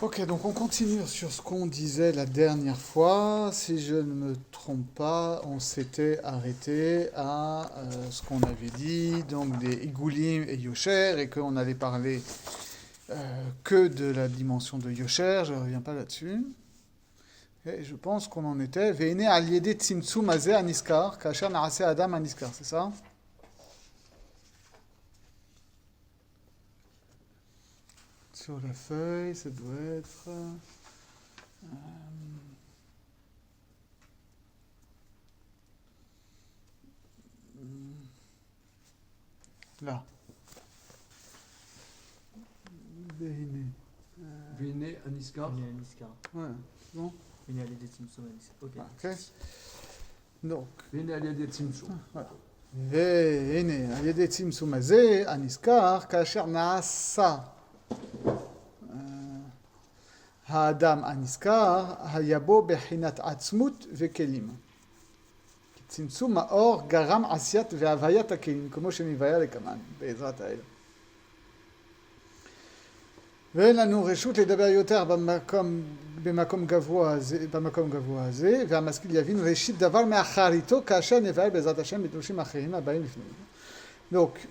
Ok, donc on continue sur ce qu'on disait la dernière fois. Si je ne me trompe pas, on s'était arrêté à ce qu'on avait dit, donc des Igoulim et Yosher, et qu'on allait parler que de la dimension de Yosher. Je ne reviens pas là-dessus. Et je pense qu'on en était. Veine al yede tzimtzum hazeh aniskar, kasher naase adam aniskar, c'est ça? Sur la feuille, ça doit être. Là. Veine. Véné, Aniska. Vini Aniska. Ouais, bon. Vini Alide Tzimtzum Aniska. Ok. Ok. Donc. Véné, Aliade, Tzimtzum. voilà. והנה, על ידי צמצום הזה, הנזכר, כאשר נעשה האדם הנזכר, היה בו בחינת עצמות וכלים. צמצום האור גרם עשיית והוויית הכלים, כמו שנבהר לקמן, בעזרת האל. ואין לנו רשות לדבר יותר במקום גבוה הזה, והמשכיל יבין ראשית דבר מאחריתו, כאשר נבהר בעזרת השם בתלושים אחרים הבאים לפנינו. Donc,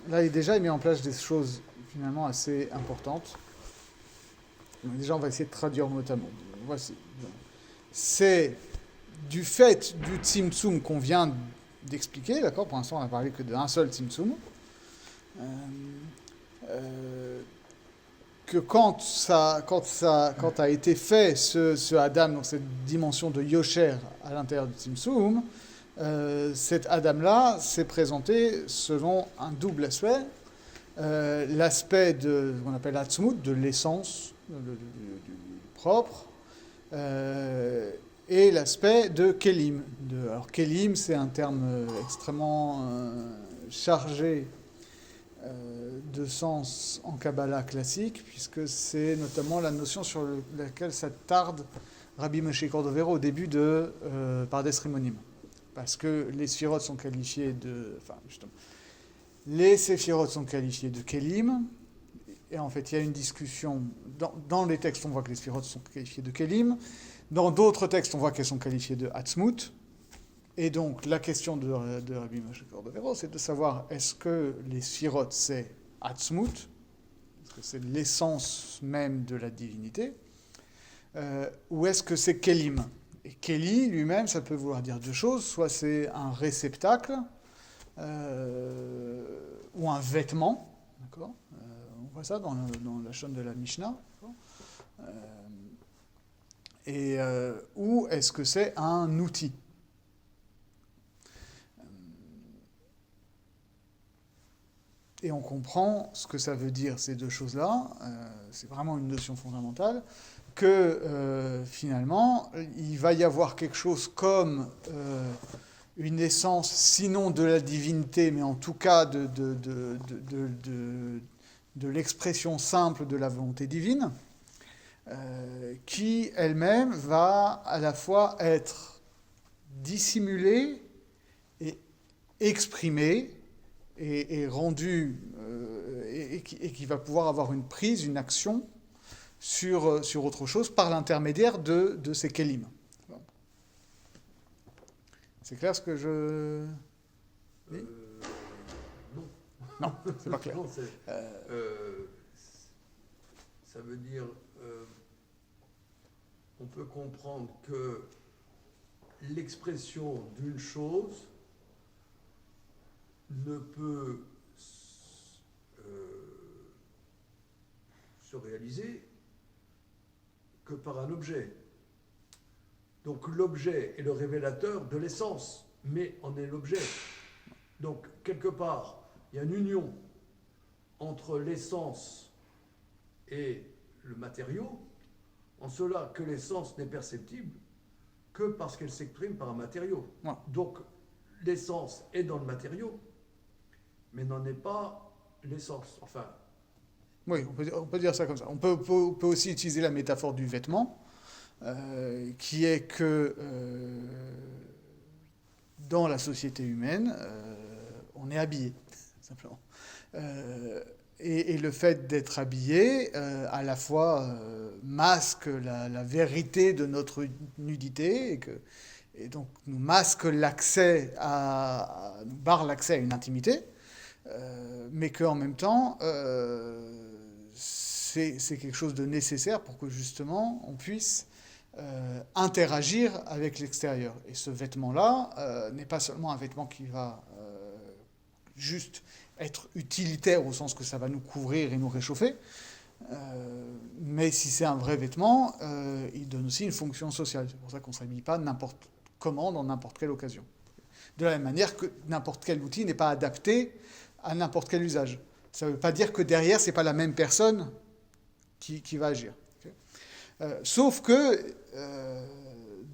là, déjà, il met en place des choses finalement assez importantes. Donc, déjà, on va essayer de traduire notamment. Voici. C'est du fait du tzimtzum qu'on vient d'expliquer, d'accord? Pour l'instant, on n'a parlé que d'un seul tzimtzum. Que quand a été fait ce Adam, donc cette dimension de Yosher à l'intérieur du Tzimtzum, cet Adam-là s'est présenté selon un double aspect. L'aspect de ce qu'on appelle Atzmut, de l'essence, du propre, et l'aspect de Kelim. Alors Kelim, c'est un terme extrêmement chargé de sens en Kabbalah classique, puisque c'est notamment la notion sur laquelle s'attarde Rabbi Moshe Cordovero au début de Pardes Rimonim. Parce que les Sphirot sont qualifiés de... Enfin, justement, les Séphirot sont qualifiés de Kelim, et en fait, il y a une discussion... Dans les textes, on voit que les Sphirot sont qualifiés de Kelim. Dans d'autres textes, on voit qu'elles sont qualifiées de Atzmut. Et donc, la question de Rabbi Moshe Cordovero, c'est de savoir est-ce que les Sphirot, c'est Atzmut, est-ce que c'est l'essence même de la divinité, ou est-ce que c'est Kelim? Et Keli, lui-même, ça peut vouloir dire deux choses, soit c'est un réceptacle, ou un vêtement, d'accord? On voit ça dans la chaîne de la Mishnah, ou est-ce que c'est un outil? Et on comprend ce que ça veut dire, ces deux choses-là, c'est vraiment une notion fondamentale, que finalement, il va y avoir quelque chose comme une essence, sinon de la divinité, mais en tout cas de l'expression simple de la volonté divine, qui elle-même va à la fois être dissimulée et exprimée, et rendu, et qui va pouvoir avoir une prise, une action sur autre chose par l'intermédiaire de ces kelim. C'est clair ce que je dis? Non. Non, c'est pas clair. Non, ça veut dire, on peut comprendre que l'expression d'une chose ne peut se réaliser que par un objet. Donc l'objet est le révélateur de l'essence, mais en est l'objet. Donc quelque part, il y a une union entre l'essence et le matériau, en cela que l'essence n'est perceptible que parce qu'elle s'exprime par un matériau. Ouais. Donc l'essence est dans le matériau, mais n'en est pas l'essence. Enfin. Oui, on peut dire ça comme ça. On peut aussi utiliser la métaphore du vêtement, qui est que dans la société humaine, on est habillé, simplement. Et le fait d'être habillé, à la fois masque la vérité de notre nudité, et donc nous masque l'accès nous barre l'accès à une intimité, mais qu'en même temps, c'est quelque chose de nécessaire pour que justement on puisse interagir avec l'extérieur. Et ce vêtement-là n'est pas seulement un vêtement qui va juste être utilitaire au sens que ça va nous couvrir et nous réchauffer, mais si c'est un vrai vêtement, il donne aussi une fonction sociale. C'est pour ça qu'on ne s'habille pas n'importe comment, dans n'importe quelle occasion. De la même manière que n'importe quel outil n'est pas adapté à n'importe quel usage. Ça ne veut pas dire que derrière, ce n'est pas la même personne qui va agir. Sauf que,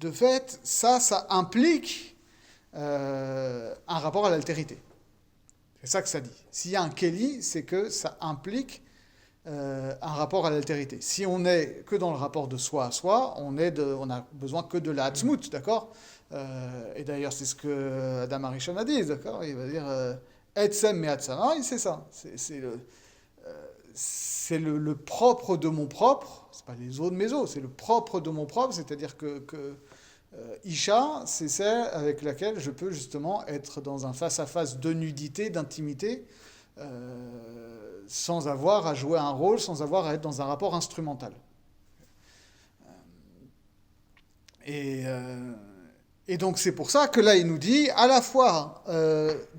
de fait, ça implique un rapport à l'altérité. C'est ça que ça dit. S'il y a un Keli, c'est que ça implique un rapport à l'altérité. Si on n'est que dans le rapport de soi à soi, on a besoin que de la Hatzmut, d'accord. Et d'ailleurs, c'est ce que Adam Arishon a dit, d'accord. Il va dire Etzem me Hatzamai, c'est ça. C'est le propre de mon propre, c'est pas les os de mes os, c'est le propre de mon propre, c'est-à-dire que Isha, c'est celle avec laquelle je peux justement être dans un face-à-face de nudité, d'intimité, sans avoir à jouer un rôle, sans avoir à être dans un rapport instrumental. Et donc c'est pour ça que là il nous dit, à la fois,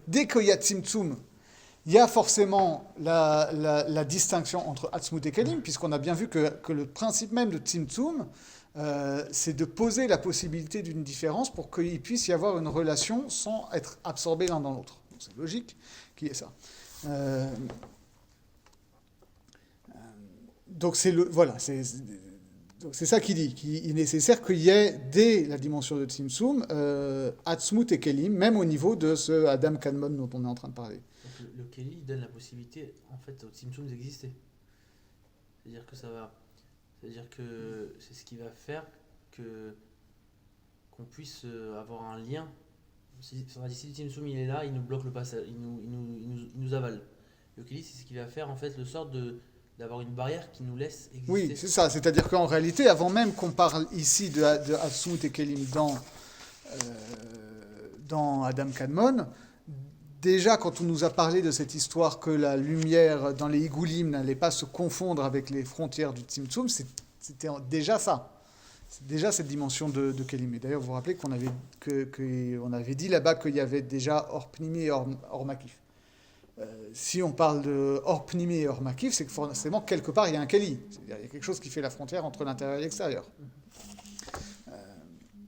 dès qu'il y a Tzimtzum, il y a forcément la distinction entre Atzmut et Kelim, puisqu'on a bien vu que le principe même de Tzimtzum, c'est de poser la possibilité d'une différence pour qu'il puisse y avoir une relation sans être absorbé l'un dans l'autre. Donc c'est logique qu'il y ait ça. Donc c'est ça qu'il dit, qu'il est nécessaire qu'il y ait dès la dimension de Tzimtzum, Atzmut et Kelim, même au niveau de ce Adam Kadmon dont on est en train de parler. Donc le Keli donne la possibilité en fait au Tzimtzum d'exister. C'est-à-dire que c'est ce qui va faire qu'on puisse avoir un lien. Si le Tzimtzum il est là, il nous bloque le passage, il nous avale. Le Keli, c'est ce qui va faire en fait le sort d'avoir une barrière qui nous laisse exister. Oui, c'est ça. C'est-à-dire qu'en réalité, avant même qu'on parle ici de Atzmut et Kelim dans Adam Kadmon, déjà, quand on nous a parlé de cette histoire que la lumière dans les Igoulim n'allait pas se confondre avec les frontières du Tzimtzum, c'était déjà ça. C'est déjà cette dimension de Kelim. Et d'ailleurs, vous vous rappelez qu'on avait dit là-bas qu'il y avait déjà Or Pnimi et Or Makif. Si on parle de Or Pnimi et Or Makif, c'est que forcément, quelque part, il y a un Keli. C'est-à-dire, il y a quelque chose qui fait la frontière entre l'intérieur et l'extérieur.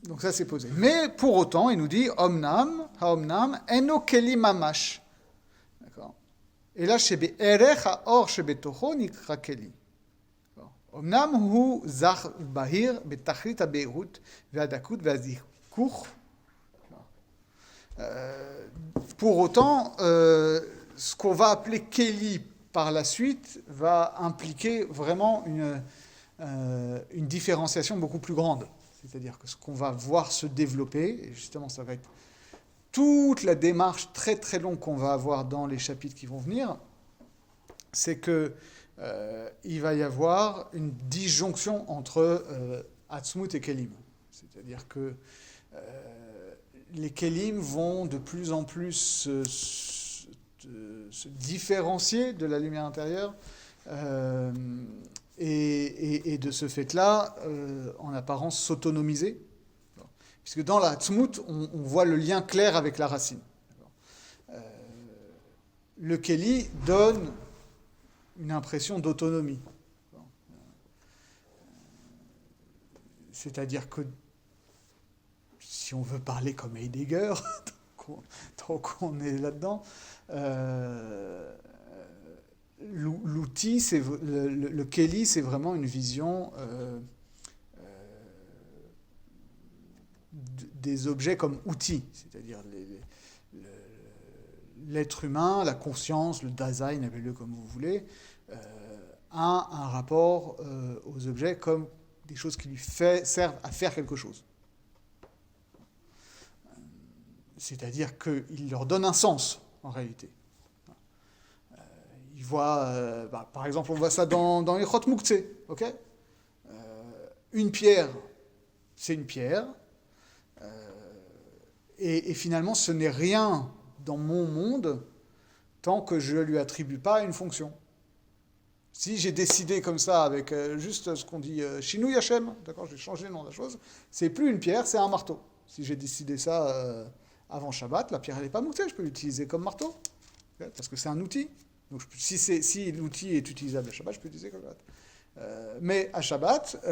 Donc ça, c'est posé. Mais pour autant, il nous dit Omnam, haomnam, eno keli mamash. D'accord. Et là, shebe erech haor shebetocho nikra keli. Omnam hu zach bahir betachlit habeirut ve'adakut ve'azikuch. Pour autant, ce qu'on va appeler keli par la suite va impliquer vraiment une différenciation beaucoup plus grande. C'est-à-dire que ce qu'on va voir se développer, et justement ça va être toute la démarche très très longue qu'on va avoir dans les chapitres qui vont venir, c'est que il va y avoir une disjonction entre Atzmut et Kelim. C'est-à-dire que les Kelim vont de plus en plus se différencier de la lumière intérieure, et de ce fait-là, en apparence, s'autonomiser. Puisque dans la Tzmut, on voit le lien clair avec la racine. Le Keli donne une impression d'autonomie. C'est-à-dire que, si on veut parler comme Heidegger, tant qu'on est là-dedans, l'outil, le Keli, c'est vraiment une vision des objets comme outils, c'est-à-dire l'être humain, la conscience, le Dasein, appelez-le comme vous voulez, a un rapport aux objets comme des choses qui lui servent à faire quelque chose. C'est-à-dire qu'il leur donne un sens, en réalité. Il il voit, par exemple, on voit ça dans Ilchot Mouktsé, ok? Une pierre, c'est une pierre, et finalement, ce n'est rien dans mon monde tant que je ne lui attribue pas une fonction. Si j'ai décidé comme ça, avec juste ce qu'on dit Shinui Hashem, d'accord, j'ai changé le nom de la chose, c'est plus une pierre, c'est un marteau. Si j'ai décidé ça avant Shabbat, la pierre elle n'est pas moutée, je peux l'utiliser comme marteau, parce que c'est un outil. Donc si l'outil est utilisable à Shabbat, je peux l'utiliser comme Shabbat. Mais à Shabbat,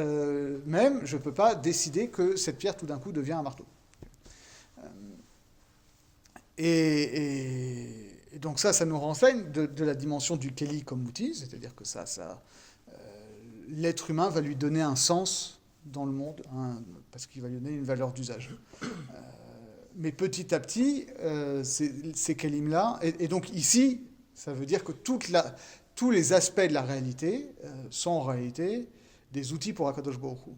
même, je ne peux pas décider que cette pierre tout d'un coup devient un marteau. Et donc ça nous renseigne de la dimension du Keli comme outil, c'est-à-dire que l'être humain va lui donner un sens dans le monde, parce qu'il va lui donner une valeur d'usage. Mais petit à petit, ces Kelim-là, et donc ici, ça veut dire que tous les aspects de la réalité sont en réalité des outils pour Akadosh Baruch Hu.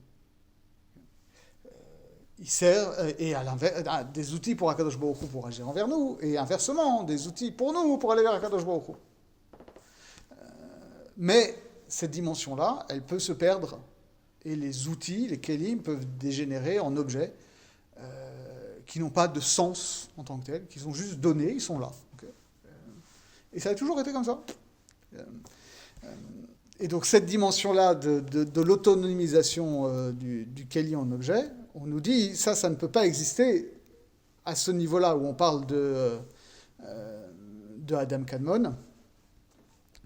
Il sert, et à l'inverse, des outils pour Akadosh Baruch Hu pour agir envers nous, et inversement, des outils pour nous pour aller vers Akadosh Baruch Hu. Mais cette dimension-là, elle peut se perdre, et les outils, les kelim, peuvent dégénérer en objets qui n'ont pas de sens en tant que tels, qui sont juste donnés, ils sont là. Okay. Et ça a toujours été comme ça. Et donc cette dimension-là de l'autonomisation du keli en objet, on nous dit, ça ne peut pas exister à ce niveau-là où on parle de Adam Kadmon,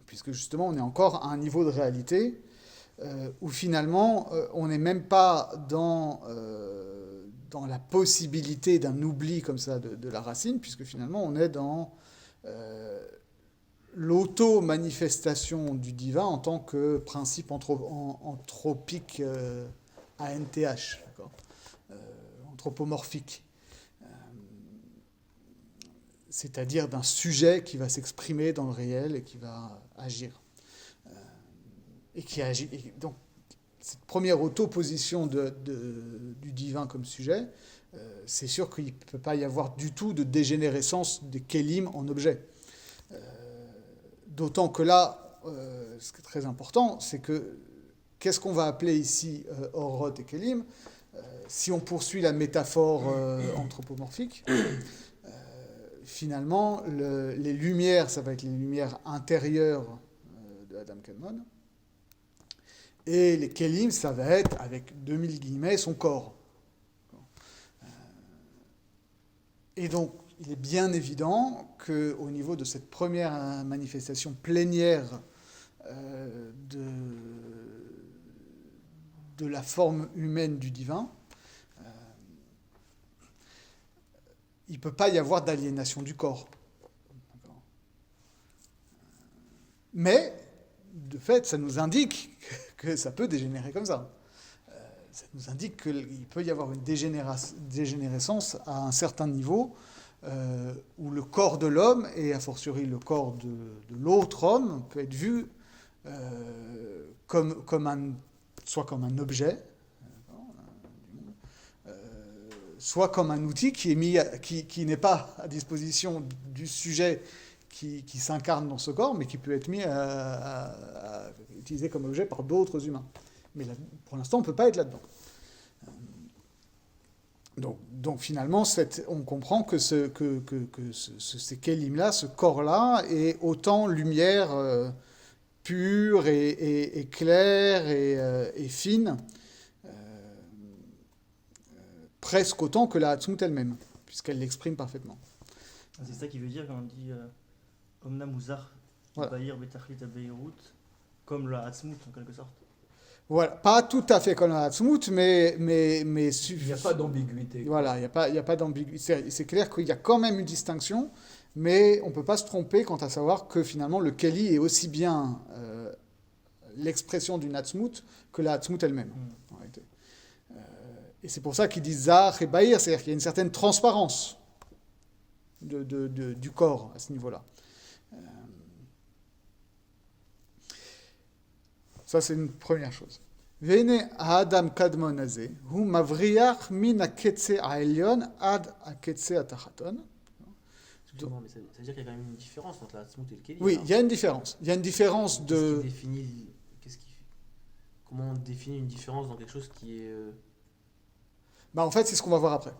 puisque justement on est encore à un niveau de réalité où finalement on n'est même pas dans la possibilité d'un oubli comme ça de la racine, puisque finalement on est dans l'auto-manifestation du divin en tant que principe anthropique ANTH, d'accord, anthropomorphique, c'est-à-dire d'un sujet qui va s'exprimer dans le réel et qui va agir. Et qui agit. Et donc, cette première auto-position du divin comme sujet, c'est sûr qu'il ne peut pas y avoir du tout de dégénérescence des kélim en objet. D'autant que là, ce qui est très important, c'est que qu'est-ce qu'on va appeler ici Orot et Kélim si on poursuit la métaphore anthropomorphique, finalement, les lumières, ça va être les lumières intérieures de Adam Kadmon, et les Kélim, ça va être, avec 2000 guillemets, son corps. Et donc, il est bien évident qu'au niveau de cette première manifestation plénière de la forme humaine du divin, il ne peut pas y avoir d'aliénation du corps. Mais, de fait, ça nous indique que ça peut dégénérer comme ça. Ça nous indique qu'il peut y avoir une dégénérescence à un certain niveau où le corps de l'homme, et a fortiori le corps de l'autre homme, peut être vu soit comme un objet, soit comme un outil qui n'est pas à disposition du sujet qui s'incarne dans ce corps, mais qui peut être mis à utilisé comme objet par d'autres humains. Mais là, pour l'instant, on ne peut pas être là-dedans. Donc finalement, on comprend que ces kélim-là, ce corps-là, est autant lumière pure et claire et fine, presque autant que la Hatzmut elle-même, puisqu'elle l'exprime parfaitement. C'est ça qui veut dire quand on dit Omna Muzar, Bayir Betachlit Abeirut, comme la Hatzmut en quelque sorte. Voilà, pas tout à fait comme la Hatzmut, mais il n'y a pas d'ambiguïté. Voilà, il n'y a pas d'ambiguïté. C'est clair qu'il y a quand même une distinction, mais on ne peut pas se tromper quant à savoir que finalement le Keli est aussi bien l'expression d'une Hatzmut que la Hatzmut elle-même. En réalité. Et c'est pour ça qu'ils disent Zah et Bahir, c'est-à-dire qu'il y a une certaine transparence du corps à ce niveau-là. Ça, c'est une première chose. Vene Adam Kadmon Azeh, hu mavriach min haketze ha'elyon ad haketze hatachaton. Excusez-moi, mais ça veut dire qu'il y a quand même une différence entre la Hatzmout et le Kéli. Oui, hein. il y a une différence. Il y a une différence de... Comment on définit une différence dans quelque chose qui est... En fait, c'est ce qu'on va voir après.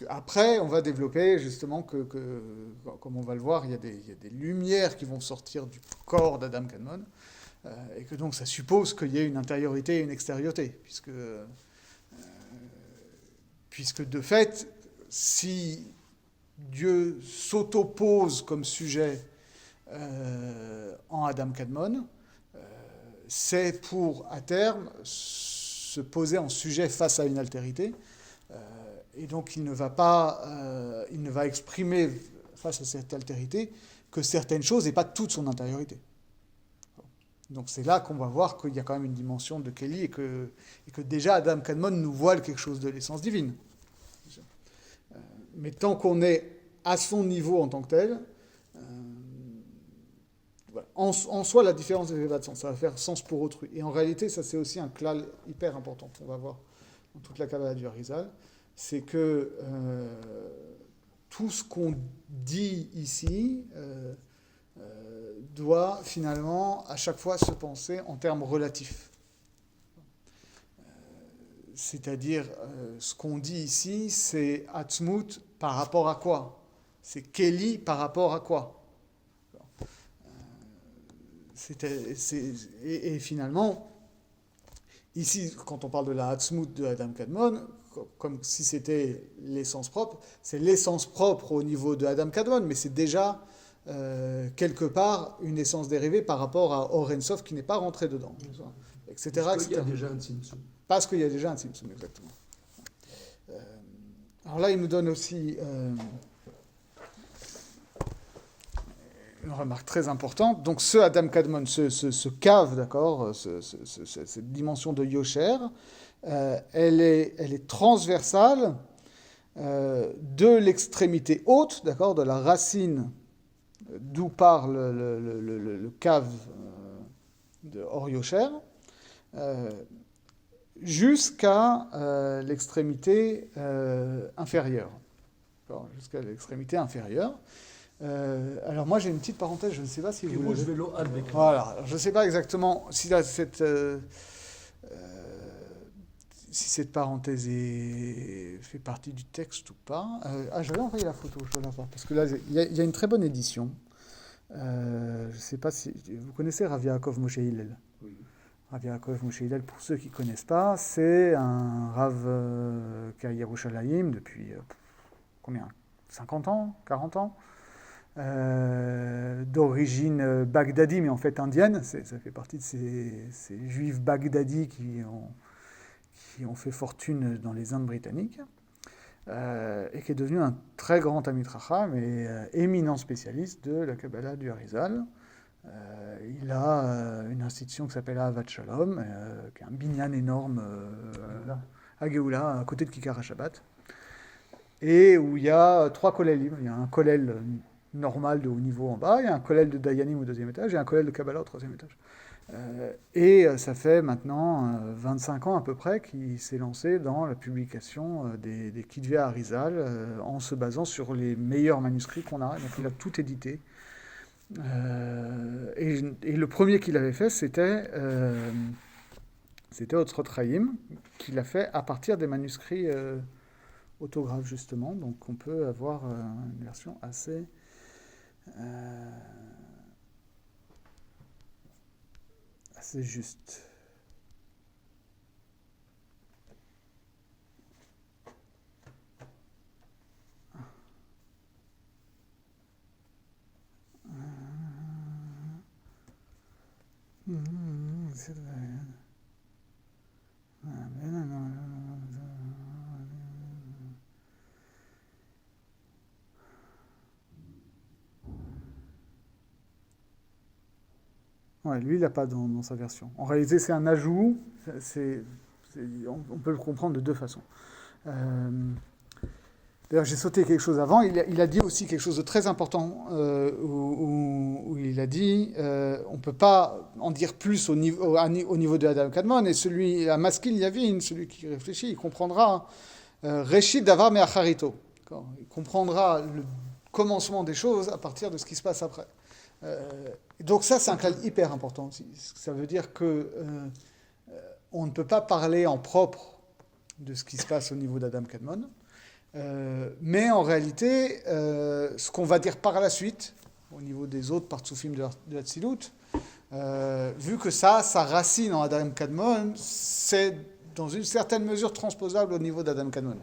Après, on va développer justement comme on va le voir, il y a des lumières qui vont sortir du corps d'Adam Kadmon, et que donc ça suppose qu'il y ait une intériorité et une extériorité, puisque de fait, si Dieu s'autopose comme sujet en Adam Kadmon, c'est pour, à terme, se poser en sujet face à une altérité. Et donc, il ne va exprimer face à cette altérité que certaines choses et pas toute son intériorité. Donc, c'est là qu'on va voir qu'il y a quand même une dimension de Kéli et que déjà Adam Kadmon nous voile quelque chose de l'essence divine. Mais tant qu'on est à son niveau en tant que tel, voilà. En soi, la différence des pas de sens, ça va faire sens pour autrui. Et en réalité, ça c'est aussi un klal hyper important qu'on va voir dans toute la Kabbalah du Harizal, c'est que tout ce qu'on dit ici doit finalement à chaque fois se penser en termes relatifs. C'est-à-dire, ce qu'on dit ici, c'est Hatzmout par rapport à quoi? C'est Kéli par rapport à quoi? Et finalement, ici, quand on parle de la Hatzmout de Adam Kadmon, comme si c'était l'essence propre, c'est l'essence propre au niveau de Adam Kadmon, mais c'est déjà quelque part une essence dérivée par rapport à Or Ein Sof qui n'est pas rentré dedans, etc. Parce qu'il y a déjà un Tzimtzum. Parce qu'il y a déjà un Tzimtzum, exactement. Alors là, il nous donne aussi une remarque très importante. Donc ce Adam Kadmon, ce cave, d'accord, cette dimension de Yosher, elle est transversale de l'extrémité haute, d'accord, de la racine d'où part le cave de Or Yosher, jusqu'à l'extrémité inférieure. Jusqu'à l'extrémité inférieure. Alors moi j'ai une petite parenthèse, je ne sais pas si vous l'avez. Voilà, alors, je ne sais pas exactement si cette parenthèse fait partie du texte ou pas. J'avais envoyé la photo, je dois la voir, parce que là il y a une très bonne édition. Je ne sais pas si vous connaissez Rav Yaakov Moshe Hillel. Oui. Rav Yaakov Moshe Hillel, pour ceux qui ne connaissent pas, c'est un Rav qui est à Yerushalayim depuis combien 50 ans 40 ans d'origine baghdadi, mais en fait indienne. Ça fait partie de ces juifs baghdadis qui ont fait fortune dans les Indes britanniques, et qui est devenu un très grand Talmid Chacham et éminent spécialiste de la Kabbalah du Harizal. Il a une institution qui s'appelle Ahavat Shalom, qui est un binyan énorme à Géoula, à côté de Kikar HaShabbat, et où il y a 3 kollelim. Il y a un kollel normal de haut niveau en bas, il y a un kollel de Dayanim au 2e étage, et un kollel de Kabbalah au 3e étage. Et ça fait maintenant 25 ans à peu près qu'il s'est lancé dans la publication des Kitvei Harizal en se basant sur les meilleurs manuscrits qu'on a. Donc il a tout édité. Et le premier qu'il avait fait, c'était Otzrot Chaim, qu'il a fait à partir des manuscrits autographes, justement. Donc on peut avoir une version assez juste. Ouais, lui, il n'a pas dans sa version. En réalité, c'est un ajout. On peut le comprendre de 2 façons. D'ailleurs, j'ai sauté quelque chose avant. Il a dit aussi quelque chose de très important, où il a dit on ne peut pas en dire plus au niveau de Adam Kadmon, et celui à Maskil Yavin, celui qui réfléchit, il comprendra Reshit Davar Me'acharito. Il comprendra commencement des choses à partir de ce qui se passe après. Donc ça, c'est un cas hyper important aussi. Ça veut dire que on ne peut pas parler en propre de ce qui se passe au niveau d'Adam Kadmon, mais en réalité, ce qu'on va dire par la suite, au niveau des autres partsoufim de Hatzilut, vu que ça, sa racine en Adam Kadmon, c'est dans une certaine mesure transposable au niveau d'Adam Kadmon.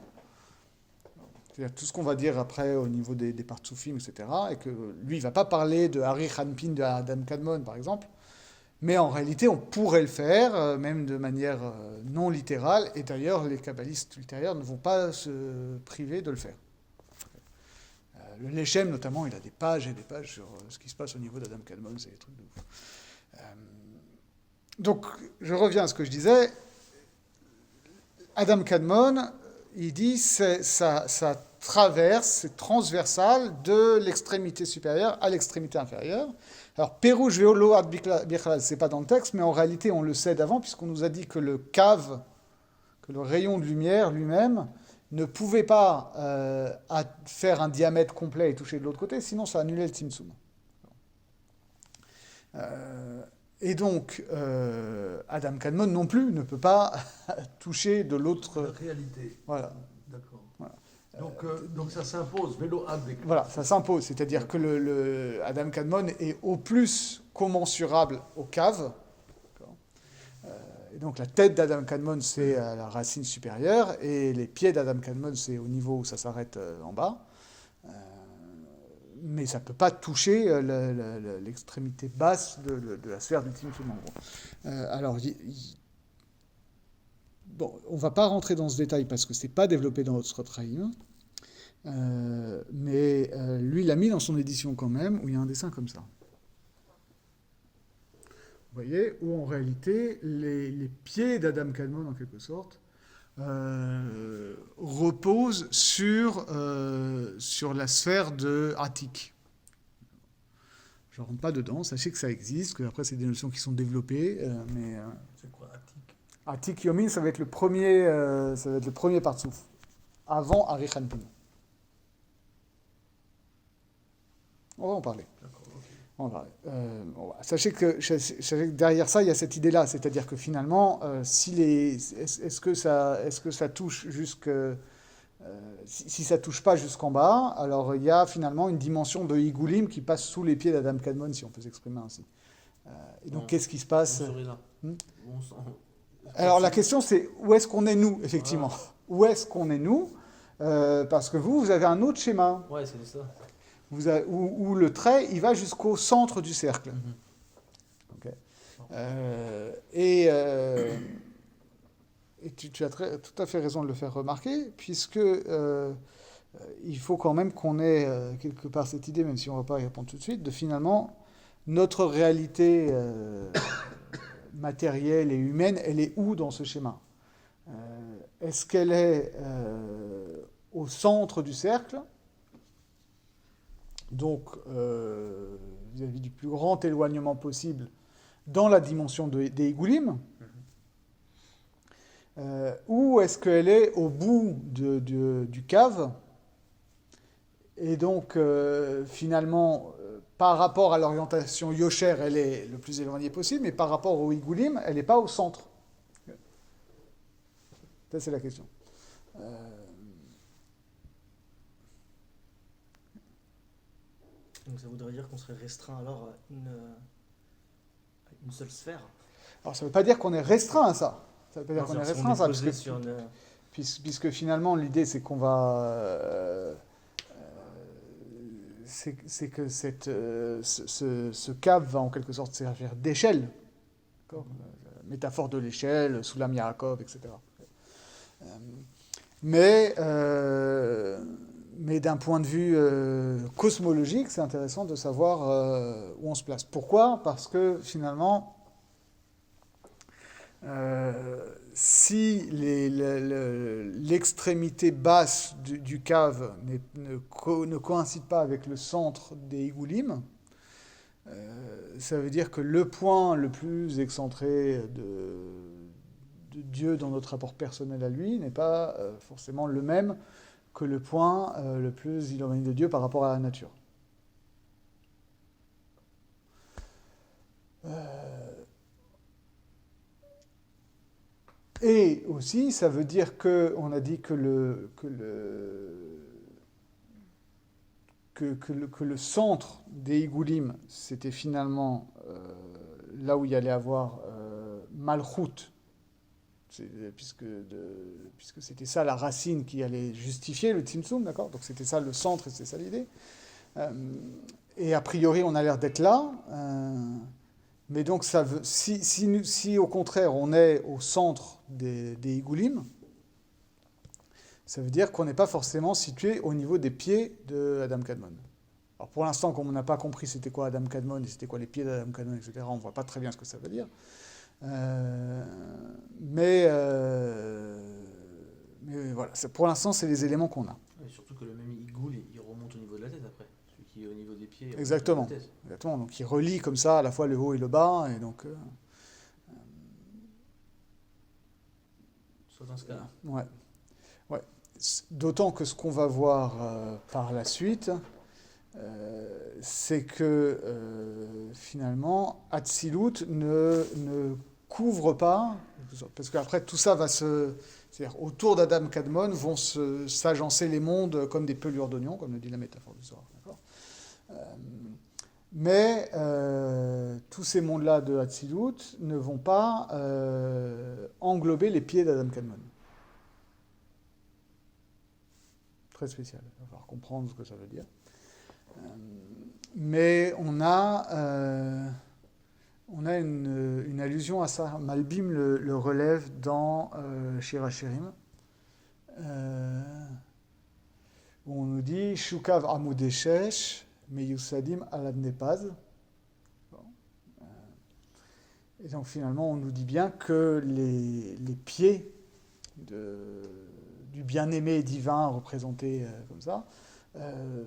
C'est-à-dire tout ce qu'on va dire après au niveau des partsoufim, etc., et que lui, il ne va pas parler de Hari Hanpin de Adam Kadmon, par exemple, mais en réalité, on pourrait le faire, même de manière non littérale, et d'ailleurs, les kabbalistes ultérieurs ne vont pas se priver de le faire. Le Lechem, notamment, il a des pages et des pages sur ce qui se passe au niveau d'Adam Kadmon, c'est des trucs de ouf. Donc, je reviens à ce que je disais. Adam Kadmon, il dit ça traverse, c'est transversal de l'extrémité supérieure à l'extrémité inférieure. Alors, Perouj Veolo Ad Bichlal, c'est pas dans le texte, mais en réalité, on le sait d'avant, puisqu'on nous a dit que le cave, que le rayon de lumière lui-même, ne pouvait pas faire un diamètre complet et toucher de l'autre côté, sinon ça annulait le Tzimtzum. Et donc, Adam Kadmon non plus ne peut pas toucher de l'autre... La réalité. Voilà. D'accord. Voilà. Donc ça s'impose, vélo avec. Voilà, ça s'impose. C'est-à-dire que le Adam Kadmon est au plus commensurable au cave. Et donc la tête d'Adam Kadmon, c'est à la racine supérieure, et les pieds d'Adam Kadmon, c'est au niveau où ça s'arrête en bas. Mais ça ne peut pas toucher l'extrémité basse de la sphère du Tzimtzum, en gros. Alors, bon, on ne va pas rentrer dans ce détail parce que ce n'est pas développé dans notre Chaim, mais lui, il l'a mis dans son édition quand même, où il y a un dessin comme ça. Vous voyez, où en réalité, les pieds d'Adam Kadmon, en quelque sorte, reposent sur la sphère de Atik. Je ne rentre pas dedans, sachez que ça existe, que après c'est des notions qui sont développées, mais... C'est quoi, Atik? Atik Yomin, ça va être le premier partsouf, avant Hari Hanpin. On va en parler. Sachez que derrière ça, il y a cette idée-là, c'est-à-dire que finalement, est-ce que ça touche si ça touche pas jusqu'en bas, alors il y a finalement une dimension de Igoulim qui passe sous les pieds d'Adam Kadmon, si on peut s'exprimer ainsi. Et donc, qu'est-ce qui se passe? Alors la question, c'est où est-ce qu'on est nous, effectivement? Voilà. Où est-ce qu'on est nous? Parce que vous avez un autre schéma. Ouais, c'est ça. Où le trait, il va jusqu'au centre du cercle. Okay. Et tu as tout à fait raison de le faire remarquer, puisque il faut quand même qu'on ait quelque part cette idée, même si on ne va pas y répondre tout de suite, de finalement, notre réalité matérielle et humaine, elle est où dans ce schéma? Est-ce qu'elle est au centre du cercle? Donc, vis-à-vis du plus grand éloignement possible dans la dimension des Igoulim, ou est-ce qu'elle est au bout du cave, et donc, finalement, par rapport à l'orientation Yosher, elle est le plus éloignée possible, mais par rapport au Igoulim, elle n'est pas au centre. Ça, c'est la question. Donc ça voudrait dire qu'on serait restreint alors à une seule sphère. Alors ça ne veut pas dire qu'on est restreint à ça. Ça ne veut pas dire qu'on est restreint à ça. Puisque finalement l'idée c'est qu'on va... c'est que ce cave va en quelque sorte servir d'échelle. D'accord ? Métaphore de l'échelle, Soulam Yaakov, etc. Mais d'un point de vue cosmologique, c'est intéressant de savoir où on se place. Pourquoi ? Parce que finalement, si l'extrémité basse du cave ne coïncide pas avec le centre des Igoulim, ça veut dire que le point le plus excentré de Dieu dans notre rapport personnel à lui n'est pas forcément le même que le point le plus éloigné de Dieu par rapport à la nature. Et aussi, ça veut dire qu'on a dit que le centre des Igoulim, c'était finalement là où il y allait avoir Malchut, puisque c'était ça la racine qui allait justifier le Tzimtzum, d'accord? Donc c'était ça le centre et c'est ça l'idée. Et a priori, on a l'air d'être là. Mais donc, ça veut, si au contraire on est au centre des Igoulim, ça veut dire qu'on n'est pas forcément situé au niveau des pieds de Adam Kadmon. Alors pour l'instant, comme on n'a pas compris c'était quoi Adam Kadmon et c'était quoi les pieds d'Adam Kadmon, etc., on ne voit pas très bien ce que ça veut dire. Mais voilà, pour l'instant, c'est les éléments qu'on a. Et surtout que le même Igoul, il remonte au niveau de la tête après. Celui qui est au niveau des pieds. Exactement. La tête. Exactement. Donc il relie comme ça à la fois le haut et le bas. Et donc, Soit dans ce cas-là. ouais. D'autant que ce qu'on va voir par la suite, c'est que finalement, Hatzilut ne couvre pas, parce qu'après tout ça va c'est-à-dire autour d'Adam Kadmon vont s'agencer les mondes comme des pelures d'oignons, comme le dit la métaphore du soir. D'accord, mais tous ces mondes-là de Hatzilut ne vont pas englober les pieds d'Adam Kadmon. Très spécial, il va falloir comprendre ce que ça veut dire. Mais on a une allusion à ça. Malbim le relève dans Shir HaShirim, où on nous dit Shukav Amudeshesh Meyusadim Aladnepaz. Et donc finalement, on nous dit bien que les pieds du bien-aimé divin représenté comme ça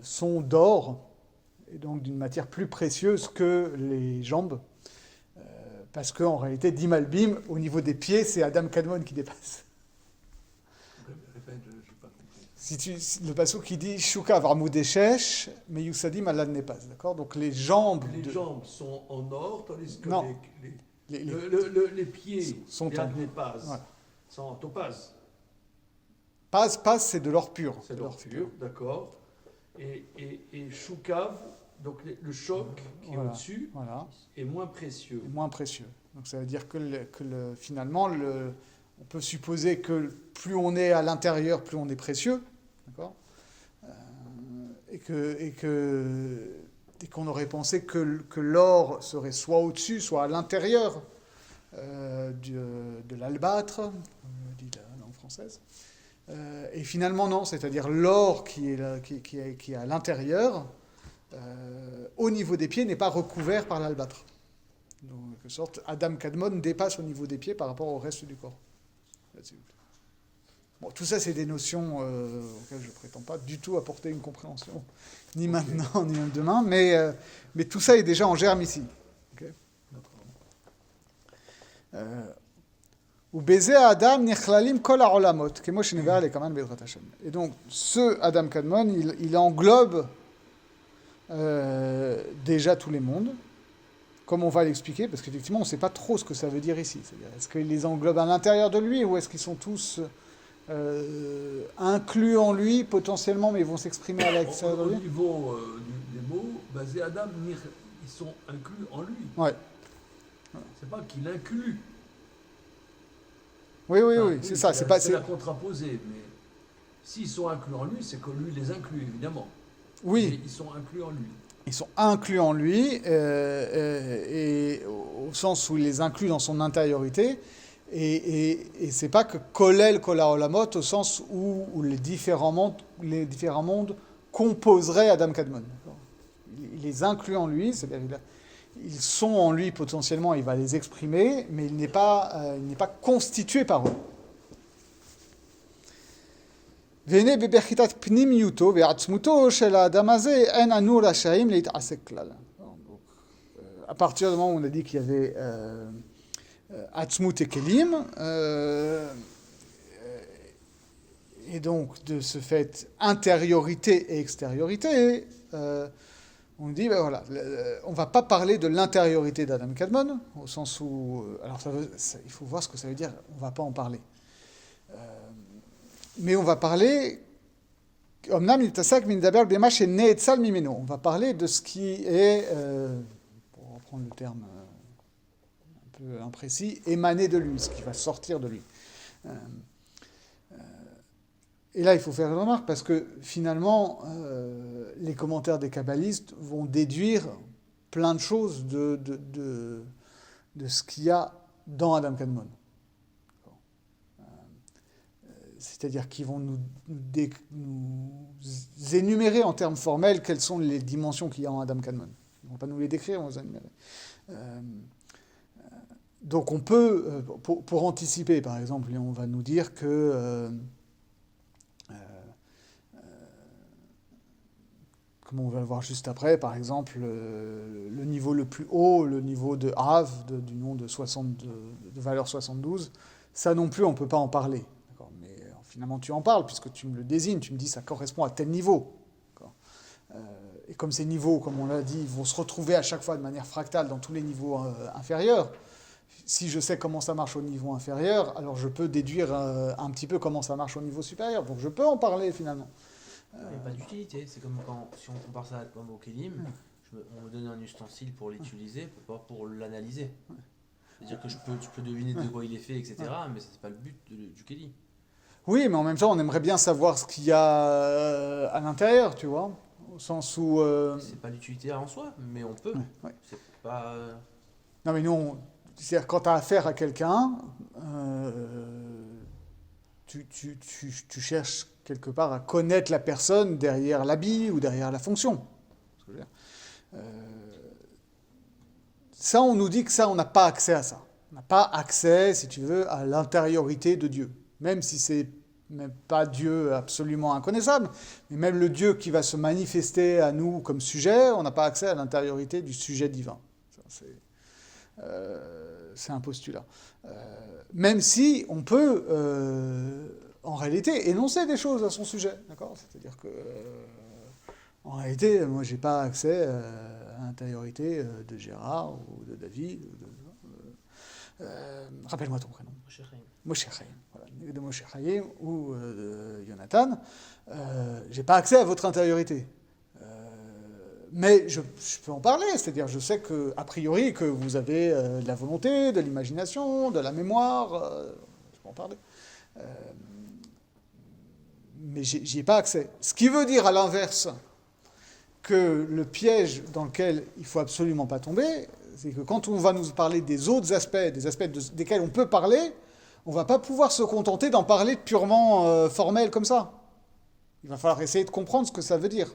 sont d'or et donc d'une matière plus précieuse que les jambes, parce qu'en réalité, dit Malbim, au niveau des pieds, c'est Adam Kadmon qui dépasse. Répète, je n'ai pas compris. Le passage qui dit Shuka Varmoudeshesh, mais Yusadim Alad Nepaz, d'accord? Donc les jambes. Les jambes sont en or, tandis que Non. les pieds sont et en Adnépaz voilà. sont en topaz. Paz, c'est de l'or pur. C'est l'or pur, d'accord. Et Shukav, donc le choc qui est Voilà. au-dessus, Voilà. est moins précieux. Et moins précieux. Donc ça veut dire que finalement, on peut supposer que plus on est à l'intérieur, plus on est précieux, d'accord, et qu'on aurait pensé que l'or serait soit au-dessus, soit à l'intérieur de l'albâtre, dit la langue française. Et finalement non, c'est-à-dire l'or qui est à l'intérieur, au niveau des pieds, n'est pas recouvert par l'albâtre. Donc, en quelque sorte, Adam Kadmon dépasse au niveau des pieds par rapport au reste du corps. Bon, tout ça, c'est des notions auxquelles je ne prétends pas du tout apporter une compréhension, ni maintenant, ni demain, mais tout ça est déjà en germe ici. Okay. Ou baiser Adam nichlalim kol ha'olamot, kemo shenivea lekaman be'ezrat Hashem. Et donc, ce Adam Kadmon, il englobe déjà tous les mondes, comme on va l'expliquer, parce qu'effectivement, on ne sait pas trop ce que ça veut dire ici. C'est-à-dire, est-ce qu'il les englobe à l'intérieur de lui, ou est-ce qu'ils sont tous inclus en lui, potentiellement, mais ils vont s'exprimer à l'extérieur de Au lui? niveau des mots, basé Adam, ils sont inclus en lui. Ouais. C'est pas qu'il inclut. Oui, Enfin, c'est ça. C'est la contraposée, mais s'ils sont inclus en lui, c'est que lui les inclut, évidemment. Oui. Mais ils sont inclus en lui. Ils sont inclus en lui, et au sens où il les inclut dans son intériorité, et c'est pas que kolel kol ha'olamot au sens où les différents mondes composeraient Adam Kadmon. Il les inclut en lui, c'est-à-dire ils sont en lui potentiellement, il va les exprimer, mais il n'est pas constitué par eux. והנה בבחינת פנימיותו ועצמותו של האדם הזה אין אנו רשאים להתעסק כלל. À partir du moment où on a dit qu'il y avait Atzmut et Kelim, Et donc, de ce fait, intériorité et extériorité, on dit, ben voilà, on ne va pas parler de l'intériorité d'Adam Kadmon, au sens où... alors, il faut voir ce que ça veut dire, on ne va pas en parler. Mais on va parler... On va parler de ce qui est, pour reprendre le terme un peu imprécis, émané de lui, ce qui va sortir de lui. Et là, il faut faire une remarque, parce que finalement, les commentaires des kabbalistes vont déduire plein de choses de ce qu'il y a dans Adam Kadmon. C'est-à-dire qu'ils vont nous énumérer en termes formels quelles sont les dimensions qu'il y a en Adam Kadmon. Ils ne vont pas nous les décrire, on va les énumérer. Donc on peut, pour anticiper par exemple, on va nous dire que, comme on va le voir juste après, par exemple, le niveau le plus haut, le niveau de Av, du nom de valeur 72, ça non plus on ne peut pas en parler. Finalement, tu en parles, puisque tu me le désignes, tu me dis que ça correspond à tel niveau. Et comme ces niveaux, comme on l'a dit, vont se retrouver à chaque fois de manière fractale dans tous les niveaux inférieurs, si je sais comment ça marche au niveau inférieur, alors je peux déduire un petit peu comment ça marche au niveau supérieur. Donc je peux en parler finalement. Il n'y a pas d'utilité. C'est comme si on compare ça comme au Kélim, on me donne un ustensile pour l'utiliser, pas pour l'analyser. C'est-à-dire que je peux deviner de quoi il est fait, etc., mais ce n'est pas le but du Kélim. Oui, mais en même temps, on aimerait bien savoir ce qu'il y a à l'intérieur, tu vois, au sens où... C'est pas l'utilité en soi, mais on peut. Ouais. C'est pas... Non, mais nous, c'est-à-dire quand tu as affaire à quelqu'un, tu cherches quelque part à connaître la personne derrière l'habit ou derrière la fonction. Ça, on nous dit que ça, on n'a pas accès à ça. On n'a pas accès, si tu veux, à l'intériorité de Dieu. Même si c'est même pas Dieu absolument inconnaissable, mais même le Dieu qui va se manifester à nous comme sujet, on n'a pas accès à l'intériorité du sujet divin. C'est un postulat. Même si on peut, en réalité, énoncer des choses à son sujet. D'accord ? C'est-à-dire que, en réalité, moi, j'ai pas accès à l'intériorité de Gérard ou de David. Rappelle-moi ton prénom. Moshe Chaim. Voilà, de Moshe Chaim ou de Jonathan. J'ai pas accès à votre intériorité. Mais je peux en parler, c'est-à-dire je sais que, a priori, que vous avez de la volonté, de l'imagination, de la mémoire, je peux en parler. Mais j'y ai pas accès. Ce qui veut dire à l'inverse que le piège dans lequel il faut absolument pas tomber, c'est que quand on va nous parler des autres aspects, desquels on peut parler, on ne va pas pouvoir se contenter d'en parler purement formel comme ça. Il va falloir essayer de comprendre ce que ça veut dire,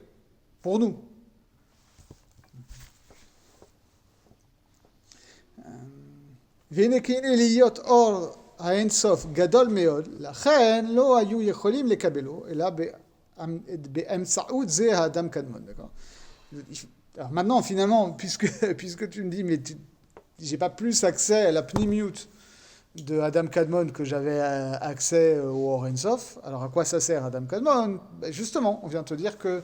pour nous. והנה להיות אור האינסוף גדול מאוד, לכן לא היו יכולים לקבלו, אלא באמצעות זה האדם קדמון. Alors maintenant, finalement, puisque tu me dis, mais j'ai pas plus accès à la pnimiut de Adam Kadmon que j'avais accès au Or Ensof, alors à quoi ça sert Adam Kadmon ? Ben justement, on vient de te dire que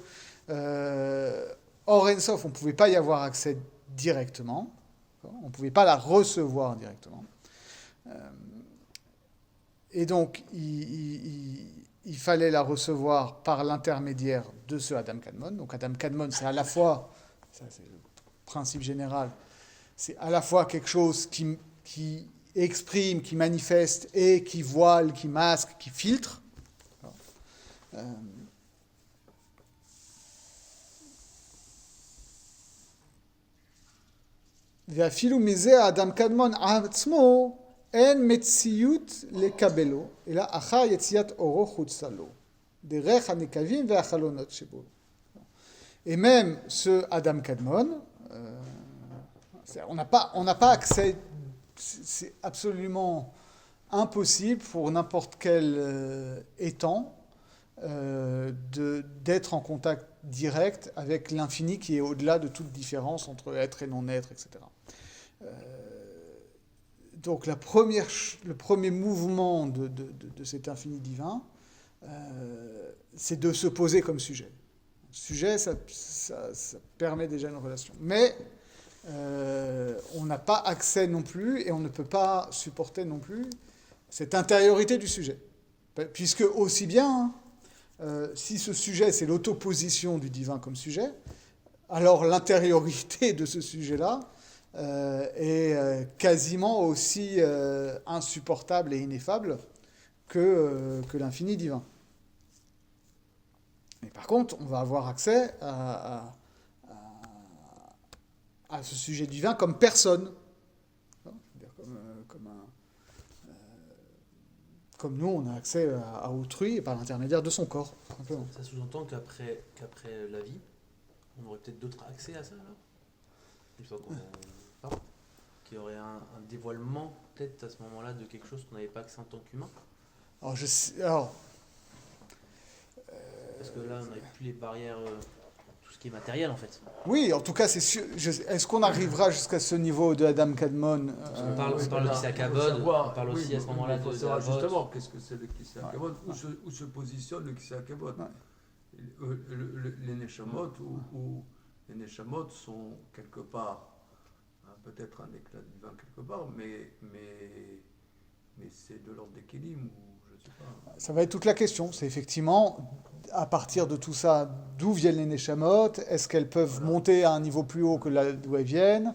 Or Ensof, on ne pouvait pas y avoir accès directement, on ne pouvait pas la recevoir directement. Et donc, il fallait la recevoir par l'intermédiaire de ce Adam Kadmon. Donc Adam Kadmon, c'est à la fois, ça c'est le principe général, c'est à la fois quelque chose qui exprime, qui manifeste et qui voile, qui masque, qui filtre. ואפילו מזה האדם קדמון עצמו אין מציאות לקבלו, אלא אחר יציאת אורו חוצה לו, דרך הנקבים והחלונות שבו. Et même ce Adam Kadmon, on n'a pas accès, c'est absolument impossible pour n'importe quel étang d'être en contact direct avec l'infini qui est au-delà de toute différence entre être et non-être, etc. Donc le premier mouvement de cet infini divin, c'est de se poser comme sujet. Sujet, ça permet déjà une relation. Mais on n'a pas accès non plus, et on ne peut pas supporter non plus cette intériorité du sujet. Puisque aussi bien, si ce sujet, c'est l'autoposition du divin comme sujet, alors l'intériorité de ce sujet-là est quasiment aussi insupportable et ineffable que l'infini divin. Mais par contre, on va avoir accès à ce sujet divin comme personne. C'est-à-dire comme nous, on a accès à autrui par l'intermédiaire de son corps. Simplement. Ça sous-entend qu'après la vie, on aurait peut-être d'autres accès à ça alors. Une fois qu'on part, qu'il y aurait un dévoilement peut-être à ce moment-là de quelque chose qu'on n'avait pas accès en tant qu'humain. Parce que là, on n'avait plus les barrières, tout ce qui est matériel en fait. Oui, en tout cas, c'est sûr. Est-ce qu'on arrivera jusqu'à ce niveau de Adam Kadmon On parle de Kisei Hakavod, on parle aussi à ce moment-là de savoir Havot. justement qu'est-ce que c'est le Kisei Hakavod, où se positionne le Kisei Hakavod. Les Neshamot, où les Neshamot sont quelque part, peut-être un éclat divin quelque part, mais c'est de l'ordre des Kélim, ou je ne sais pas. Ça va être toute la question. C'est effectivement, à partir de tout ça, d'où viennent les Neshamot? Est-ce qu'elles peuvent monter à un niveau plus haut que là d'où elles viennent?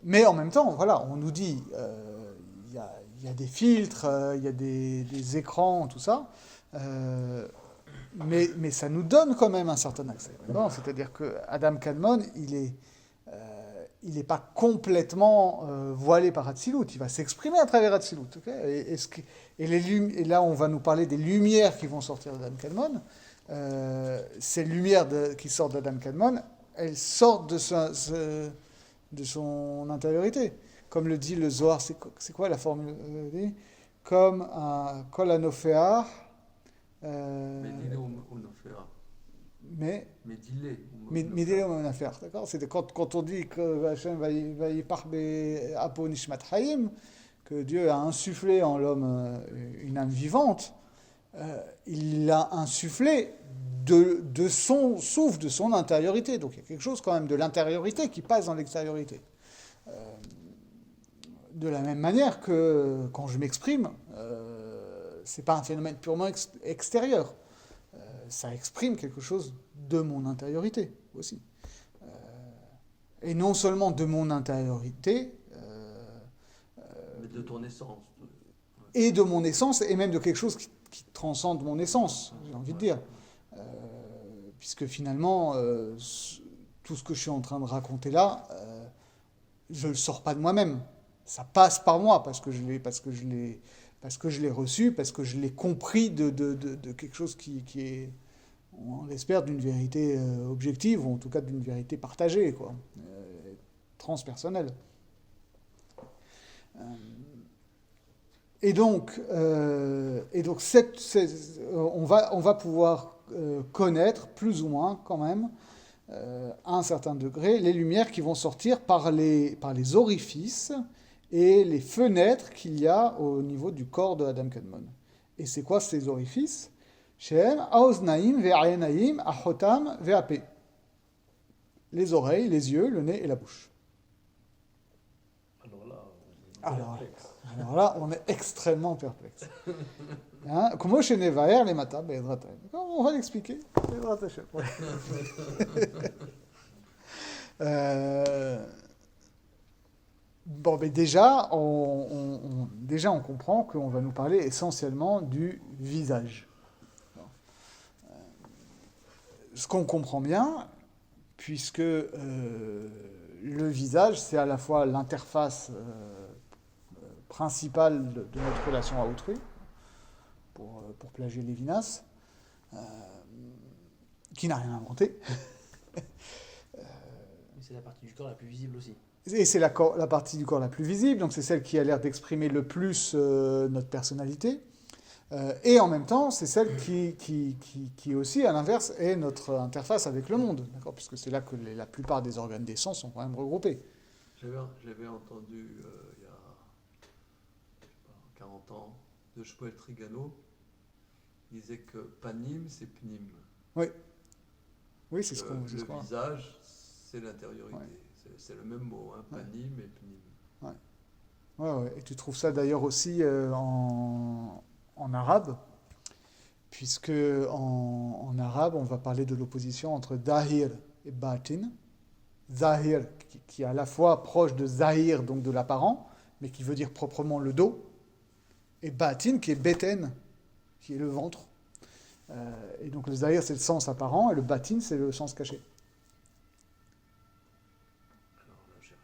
Mais en même temps, voilà, on nous dit, il y a des filtres, il y a des écrans, tout ça. Mais ça nous donne quand même un certain accès. Bon, c'est-à-dire que Adam Kadmon, il n'est pas complètement voilé par Hatzilut. Il va s'exprimer à travers Hatzilut. Okay, et là, on va nous parler des lumières qui vont sortir d'Adam Kadmon. Ces lumières qui sortent d'Adam Kadmon, elles sortent de son intériorité. Comme le dit le Zohar, c'est quoi la formule? Comme un Kol Anofeah. Médilé ou affaire, d'accord? C'est quand on dit que Hachem va y parler Apo Nishmat Chaim, que Dieu a insufflé en l'homme une âme vivante, il l'a insufflé de son souffle, de son intériorité. Donc il y a quelque chose quand même de l'intériorité qui passe dans l'extériorité. De la même manière que quand je m'exprime, c'est pas un phénomène purement extérieur. Ça exprime quelque chose de mon intériorité aussi. Et non seulement de mon intériorité, mais de ton essence. Et de mon essence, et même de quelque chose qui transcende mon essence, j'ai envie de dire. Puisque finalement, tout ce que je suis en train de raconter là, je ne le sors pas de moi-même. Ça passe par moi parce que je l'ai reçu, parce que je l'ai compris de quelque chose qui est, on l'espère, d'une vérité objective, ou en tout cas d'une vérité partagée, quoi, transpersonnelle. Et donc on va pouvoir connaître plus ou moins quand même, à un certain degré, les lumières qui vont sortir par les orifices et les fenêtres qu'il y a au niveau du corps de Adam Kadmon. Et c'est quoi ces orifices? Shem Aoznaim ve'ayenaim achotam ve'ape. Les oreilles, les yeux, le nez et la bouche. Alors là, on est extrêmement perplexe. Comment chez Nevaer, les matins, on va l'expliquer. Bon, mais déjà, on comprend qu'on va nous parler essentiellement du visage. Ce qu'on comprend bien, puisque le visage, c'est à la fois l'interface principale de notre relation à autrui, pour plagier Lévinas, qui n'a rien inventé. C'est la partie du corps la plus visible aussi. Et c'est la partie du corps la plus visible, donc c'est celle qui a l'air d'exprimer le plus notre personnalité. Et en même temps, c'est celle qui aussi, à l'inverse, est notre interface avec le monde, d'accord, puisque c'est là que la plupart des organes des sens sont quand même regroupés. J'avais entendu il y a 40 ans de Shmuel Trigano Il disait que panim, c'est pnim. Oui, c'est ce Que qu'on le voit. visage, c'est l'intériorité. Ouais. C'est le même mot, hein, panim et pnim. Ouais. Et tu trouves ça d'ailleurs aussi en arabe, puisque en arabe, on va parler de l'opposition entre Zahir et Batin. Zahir, qui est à la fois proche de Zahir, donc de l'apparent, mais qui veut dire proprement le dos, et Batin, qui est Beten, qui est le ventre. Et donc le Zahir, c'est le sens apparent, et le Batin, c'est le sens caché. Alors là, j'ai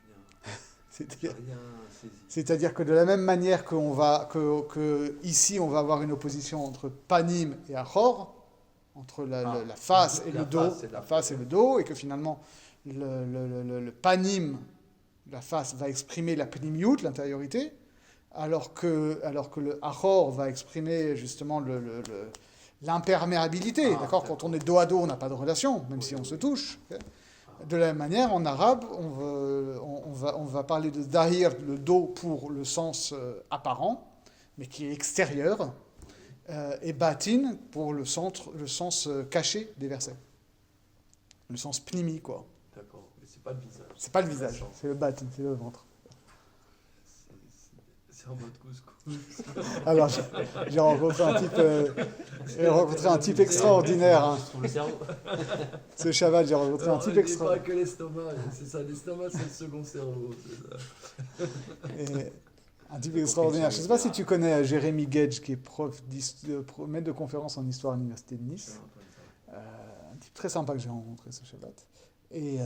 C'est-à-dire, rien saisi. c'est-à-dire que de la même manière que ici, on va avoir une opposition entre Panim et Achor, entre la face et la le dos, face et la face et le dos, et que finalement, le Panim, la face, va exprimer la Pnimiut, l'intériorité, alors que le Achor va exprimer justement l'imperméabilité. D'accord. Quand on est dos à dos, on n'a pas de relation, même si on se touche. De la même manière, en arabe, on va parler de Zahir, le dos, pour le sens apparent, mais qui est extérieur, et Batin pour le sens caché des versets. Le sens pnimi, quoi. D'accord, mais c'est pas le visage. C'est pas le visage, c'est le Batin, c'est le ventre. C'est en mode couscous. Alors, j'ai rencontré un type extraordinaire. Hein. Pour le cerveau. Ce Shabbat, j'ai rencontré un type pas extraordinaire. que l'estomac, c'est ça, l'estomac c'est le second cerveau, c'est ça. Un type extraordinaire. Je ne sais pas si tu connais Jérémy Gage, qui est maître de conférence en histoire à l'Université de Nice. Un type très sympa que j'ai rencontré ce Shabbat. Et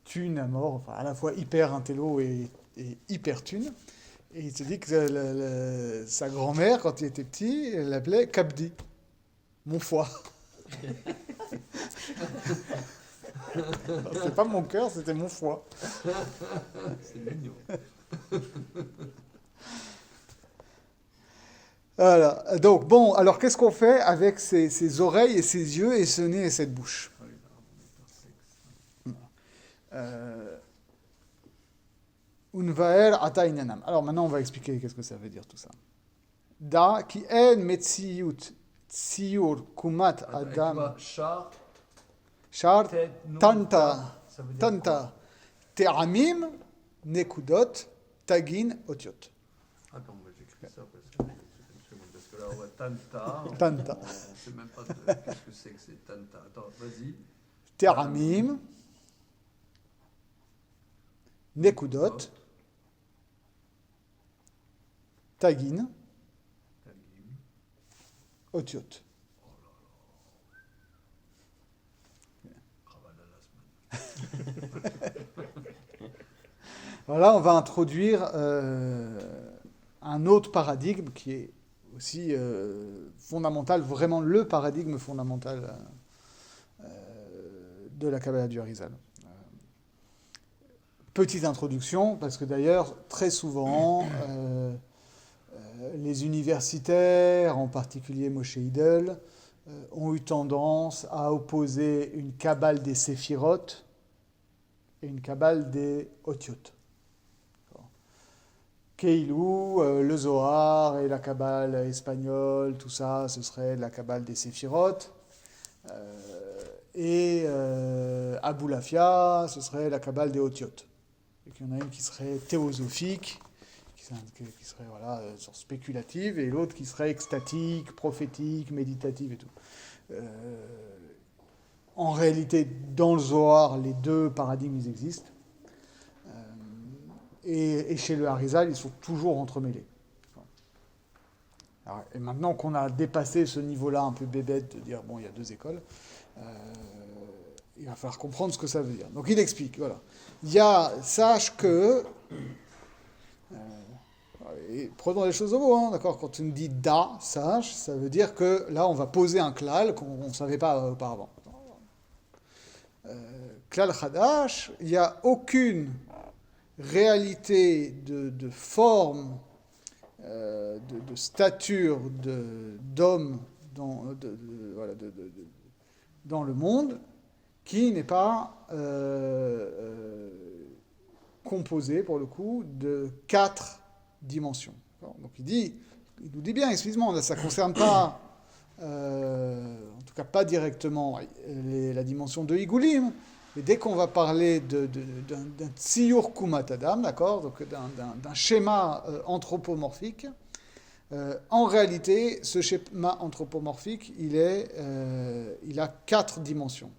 thune à mort, enfin à la fois hyper intello et hyper thune. Et il te dit que sa grand-mère, quand il était petit, elle l'appelait Kabdi, mon foie. C'était pas mon cœur, c'était mon foie. C'est mignon. Voilà. Donc, bon, alors qu'est-ce qu'on fait avec ces oreilles et ces yeux et ce nez et cette bouche? Unvaer atainanam. Alors maintenant, on va expliquer qu'est-ce que ça veut dire tout ça. Da ki en metziyut tsiur kumat adam Char, shar tête, nous, tanta ça veut dire tanta te'amim nekudot tagin otiot. quoi? Attends, moi j'écris ça parce que là on voit tanta. Tanta. On ne sait même pas qu'est-ce que c'est tanta. Attends, vas-y. Te'amim nekudot tagin otiot. Voilà, on va introduire un autre paradigme qui est aussi fondamental, vraiment le paradigme fondamental de la Kabbalah du Harizal. Petite introduction, parce que d'ailleurs, très souvent, les universitaires, en particulier Moshe Idel, ont eu tendance à opposer une Kabbale des Séphirot et une Kabbale des Otiot. Keilou, le Zohar et la Kabbale espagnole, tout ça, ce serait la Kabbale des Séphirot. Et Aboulafia, ce serait la Kabbale des Otiot. Et qu'il y en a une qui serait théosophique, qui serait voilà, sorte spéculative, et l'autre qui serait extatique, prophétique, méditative et tout. En réalité, dans le Zohar, les deux paradigmes ils existent. Et chez le Harizal, ils sont toujours entremêlés. Alors, et maintenant qu'on a dépassé ce niveau-là un peu bébête de dire, bon, il y a deux écoles, il va falloir comprendre ce que ça veut dire. Donc il explique, voilà. Sache que... et prenons les choses au mot, hein, d'accord. Quand on dit da, sache, ça veut dire que là, on va poser un klal qu'on ne savait pas auparavant. Klal Chadash, il n'y a aucune réalité de forme, de stature d'homme dans le monde qui n'est pas composé, pour le coup, de 4 dimensions. Donc il nous dit bien explicitement, ça ne concerne pas en tout cas pas directement la dimension de Higulim, mais dès qu'on va parler d'un Tziyur Kumat Adam, d'accord, donc d'un schéma anthropomorphique, en réalité, ce schéma anthropomorphique, il a 4 dimensions.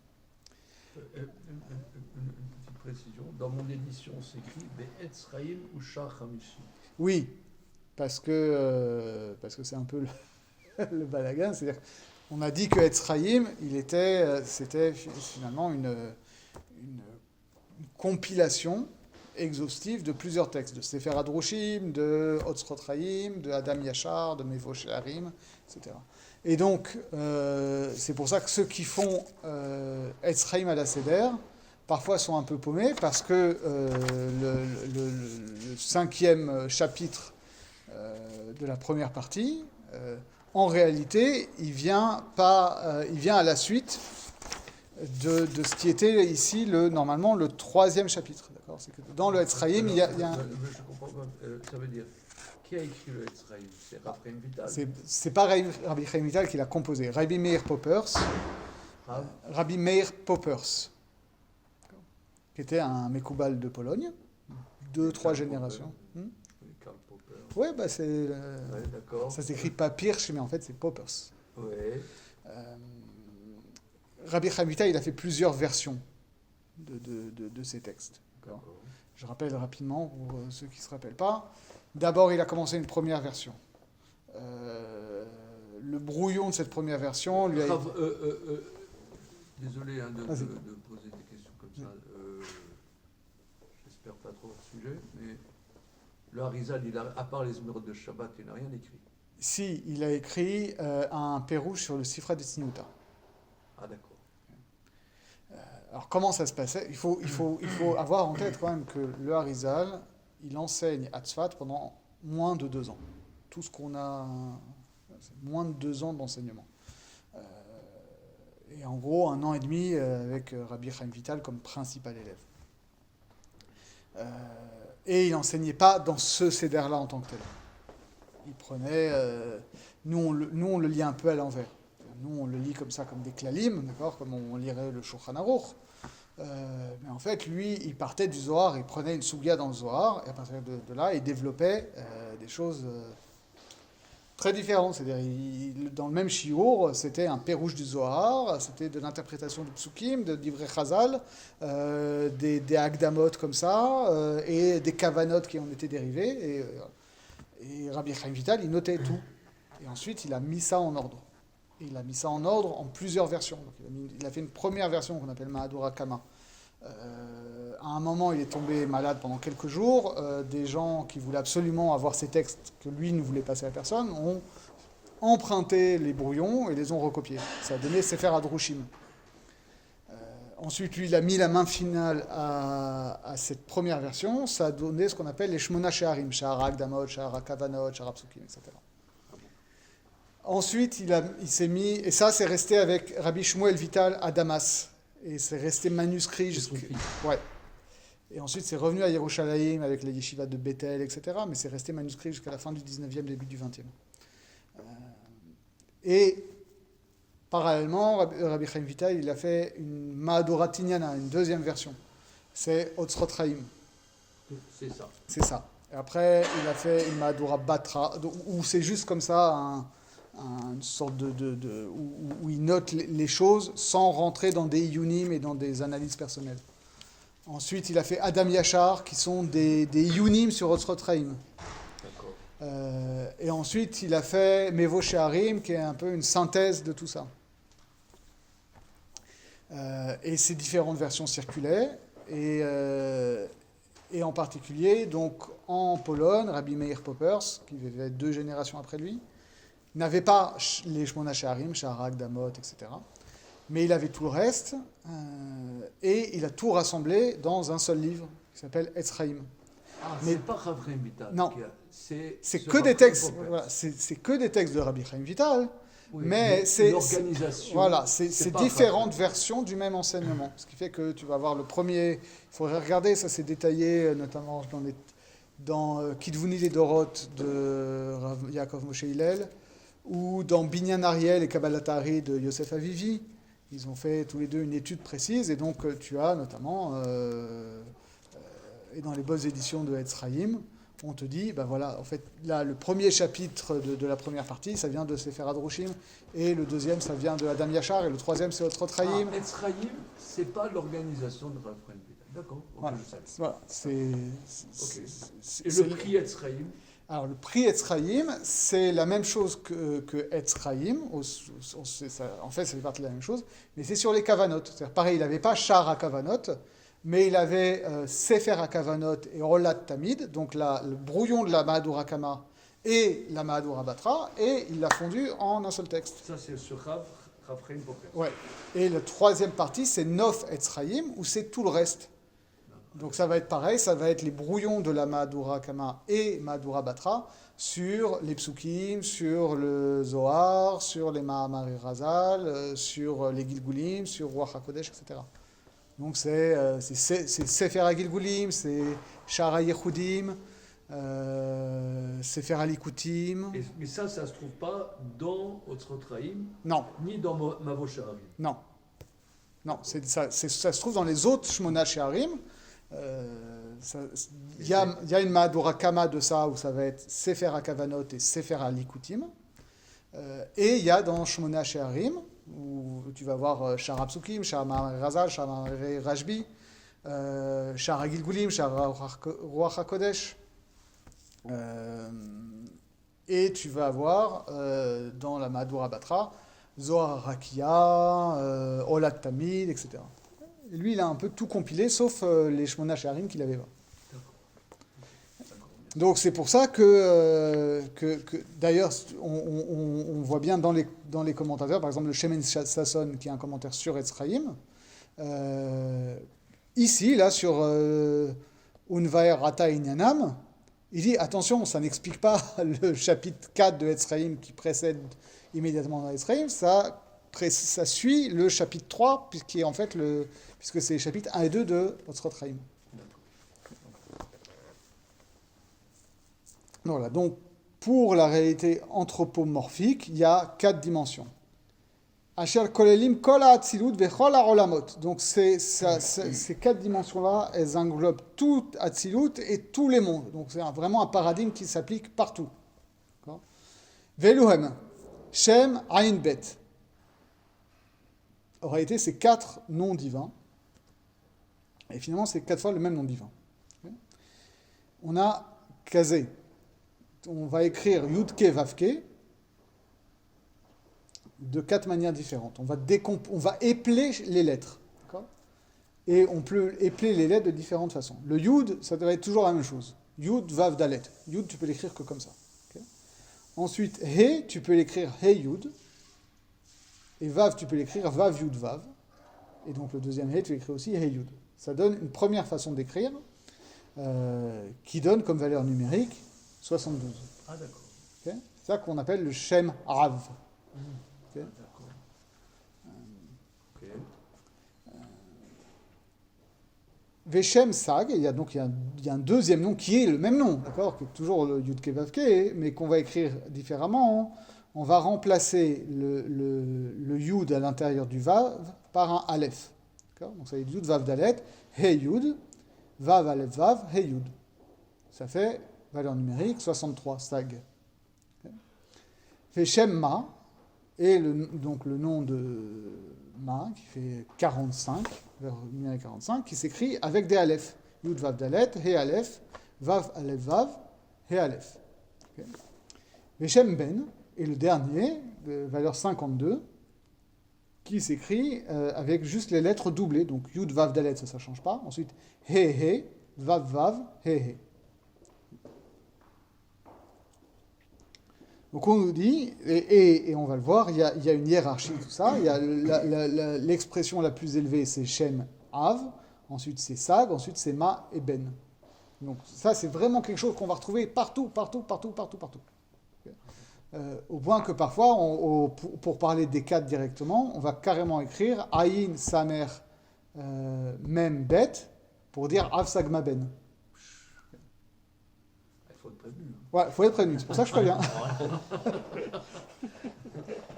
Une petite précision. Dans mon édition, c'est écrit Be'etz Chaim ou Shach Hamishi. Oui, parce que c'est un peu le balagan, c'est-à-dire on a dit que Etz Chaim, c'était finalement une compilation exhaustive de plusieurs textes, de Sefer Hadroshim, de Otzrot Chaim, de Adam Yachar, de Mevo She'arim, etc. Et donc, c'est pour ça que ceux qui font Etz Chaim à la Seder, parfois sont un peu paumés, parce que le 5e chapitre de la première partie, en réalité, il vient à la suite de ce qui était ici normalement le 3e chapitre. D'accord, c'est que dans le Etz Chaim, il y a un... Je comprends pas. Ça veut dire, qui a écrit le Etz Chaim? C'est Rabbi Chaim Vital. C'est pas Rabbi Chaim Vital qui l'a composé. Rabbi Meir Poppers, qui était un Mekoubal de Pologne, 2-3 générations. Karl Popper. Oui, bah D'accord. ça s'écrit pas Pirch, mais en fait c'est Poppers. Ouais. Rabbi Chaim Vital, il a fait plusieurs versions de ces textes. D'accord. Je rappelle rapidement pour ceux qui ne se rappellent pas. D'abord, il a commencé une première version. Le brouillon de cette première version lui a été... Désolé de poser des questions comme ça. J'espère pas trop hors sujet, mais le Harizal, à part les Zmirot de Shabbat, il n'a rien écrit. Si, il a écrit un pérouge sur le Sifra de Tzniuta. Ah, d'accord. Alors, comment ça se passait ? Il faut avoir en tête quand même que le Harizal, il enseigne à Tzfat pendant moins de 2 ans. Tout ce qu'on a, c'est moins de 2 ans d'enseignement. Et en gros, 1 an et demi avec Rabbi Chaim Vital comme principal élève. Et il n'enseignait pas dans ce Seder-là en tant que tel. Il prenait... nous, on le lit un peu à l'envers. Nous, on le lit comme ça, comme des klalim, d'accord, comme on lirait le Shulchan Aruch. Mais en fait, lui, il partait du Zohar, il prenait une sougia dans le Zohar, et à partir de là, il développait des choses très différentes. C'est-à-dire, dans le même shiur, c'était un pérouge du Zohar, c'était de l'interprétation de psukim, de divrei Chazal, des Agdamot comme ça, et des kavanot qui en étaient dérivés. Et Rabbi Chaim Vital, il notait tout. Et ensuite, il a mis ça en ordre. Et il a mis ça en ordre en plusieurs versions. Donc il a fait une première version qu'on appelle Mahadura Kama. À un moment, il est tombé malade pendant quelques jours. Des gens qui voulaient absolument avoir ces textes que lui ne voulait passer à personne ont emprunté les brouillons et les ont recopiés. Ça a donné Sefer Hadroshim. Ensuite, lui, il a mis la main finale à cette première version. Ça a donné ce qu'on appelle les Shmona She'arim, Sha'ar Akdamot, Sha'ar Kavanot, Sha'ar Psukim, etc. Ensuite, il s'est mis, et ça, c'est resté avec Rabbi Shmuel Vital à Damas. Et c'est resté manuscrit ouais. Et ensuite, c'est revenu à Yerushalayim avec les yeshivas de Bethel, etc. Mais c'est resté manuscrit jusqu'à la fin du 19e, début du 20e. Et parallèlement, Rabbi Chaim Vital, il a fait une Mahadura Tinyana, une deuxième version. C'est Otzrot Chaim. C'est ça. C'est ça. Et après, il a fait une Mahadura Batra, où c'est juste comme ça, une sorte où il note les choses sans rentrer dans des iyunim et dans des analyses personnelles. Ensuite, il a fait Adam Yachar, qui sont des iyunim sur Otzrot Chaim. Et ensuite, il a fait Mevo She'arim, qui est un peu une synthèse de tout ça. Et ces différentes versions circulaient. Et en particulier, donc, en Pologne, Rabbi Meir Poppers, qui vivait 2 générations après lui, n'avait pas les Shmona She'arim, Sha'ar Akdamot, etc. Mais il avait tout le reste, et il a tout rassemblé dans un seul livre qui s'appelle Etz Chaim. Mais c'est pas Rabbi Chaim Vital. Non, c'est que des textes. Voilà, c'est que des textes de Rabbi Chaim Vital, oui, mais c'est l'organisation. Voilà, c'est différentes versions du même enseignement. Ce qui fait que tu vas avoir le premier. Il faudrait regarder, ça c'est détaillé notamment dans Kidvuni les Dorot de Yaakov Moshe Hillel, ou dans Binyan Ariel et Kabbalat Ari de Yosef Avivi. Ils ont fait tous les deux une étude précise, et donc tu as notamment, et dans les bonnes éditions de Etzraïm, on te dit, ben voilà, en fait, là, le premier chapitre de la première partie, ça vient de Sefer Adroshim, et le deuxième, ça vient de Adam Yachar, et le troisième, c'est Otrot Chaim. Etzraïm, c'est pas l'organisation de Rav Chaim Vital. D'accord, Voilà, je savais. voilà, Ok. c'est- Et c'est- le prix Etzraïm, Alors, le prix Etzraïm, c'est la même chose que Etzraïm. En fait, ça fait partie de la même chose, mais c'est sur les kavanot. C'est-à-dire, pareil, il n'avait pas Char à kavanot, mais il avait Sefer à kavanot et Olat Tamid, donc le brouillon de la Mahadura Kama et la Mahadura Batra, et il l'a fondu en un seul texte. ça c'est sur Rav Chaim Poker. Ouais. Et la troisième partie, c'est Nof Etzraïm, où c'est tout le reste. Donc ça va être pareil, ça va être les brouillons de la Mahadura Kama et Mahadura Batra sur les psukim, sur le Zohar, sur les Mahamari Razal, sur les Gilgulim, sur Ruach HaKodesh, etc. Donc c'est Sefer HaGilgulim, c'est Shara Yehudim, Sefer HaLikutim. Mais ça se trouve pas dans Otrot Chaim, Non, ni dans Mavo Shaharim. non. Non, ça se trouve dans les autres Shmona Sheharim. Il y a une Mahadura Kama de ça, où ça va être Sefer HaKavanot et Sefer HaLikutim. Et il y a dans Shmona Sheharim, où tu vas voir Shara Psukim, Shara Mahamari Razal, Shara Mahamari Rashbi, Shara Gilgulim, Shara Ruach HaKodesh. Et tu vas avoir dans la Mahadura Batra, Zohar Rakia, Olat Tamid, etc. Et lui, il a un peu tout compilé, sauf les Shmona Sheharim qu'il avait pas. Donc c'est pour ça que d'ailleurs, on voit bien dans les commentateurs, par exemple le Shemen Sasson, qui a un commentaire sur Etzraïm, ici, là, sur Unvaer Rata Inyanam, il dit, attention, ça n'explique pas le chapitre 4 de Etzraïm qui précède immédiatement dans Etzraïm, ça suit le chapitre 3, puisque c'est les chapitres 1 et 2 de Otrot Chaim. Voilà, donc pour la réalité anthropomorphique, il y a 4 dimensions. Asher kolelim kol ha'atzilut vechol ha'olamot. Donc ces 4 dimensions-là, elles englobent tout Atzilut et tous les mondes. Donc c'est vraiment un paradigme qui s'applique partout. Veluhem, Shem, Ain, Bet. En réalité, c'est 4 noms divins. Et finalement, c'est 4 fois le même nom divin. On a Kazé. On va écrire Yudke, Vavke de 4 manières différentes. On va épeler les lettres. D'accord ? Et on peut épeler les lettres de différentes façons. Le Yud, ça doit être toujours la même chose. Yud, Vav, Dalet. Yud, tu peux l'écrire que comme ça. Okay ? Ensuite, He, tu peux l'écrire He, Yud. Et Vav, tu peux l'écrire Vav, Yud, Vav. Et donc le deuxième He, tu l'écris aussi He, Yud. Ça donne une première façon d'écrire qui donne comme valeur numérique 72. Ah d'accord. Okay ? C'est ça qu'on appelle le Shem Rav. Okay ? D'accord. Ok. Veshem Sag, il y a un deuxième nom qui est le même nom, d'accord, qui est toujours le Yud Kevavke, mais qu'on va écrire différemment. On va remplacer le Yud à l'intérieur du Vav par un Aleph. D'accord ? Donc ça va être Yud Vav Dalet, He Yud, Vav Aleph Vav, He Yud. Ça fait valeur numérique 63, Sag. Okay ? Veshem Ma, et donc le nom de Ma, qui fait 45, vers numéro 45, qui s'écrit avec des Aleph. Yud Vav Dalet, He Aleph, Vav Aleph Vav, He Aleph. Okay. Veshem Ben, et le dernier, de valeur 52, qui s'écrit avec juste les lettres doublées. Donc Yud Vav Dalet, ça ne change pas. Ensuite, He He, Vav Vav, He He. Donc on nous dit, et on va le voir, il y a une hiérarchie, tout ça. Il y a l'expression la plus élevée, c'est Shem Av, ensuite c'est Sag, ensuite c'est Ma et Ben. Donc ça, c'est vraiment quelque chose qu'on va retrouver partout. Au point que parfois, pour parler des 4 directement, on va carrément écrire Aïn, Samer, Mem, Bet, pour dire Av, Sag, Ma, Ben. Il faut être prévenu. Ouais, faut être prévenu, c'est pour ça que je préviens.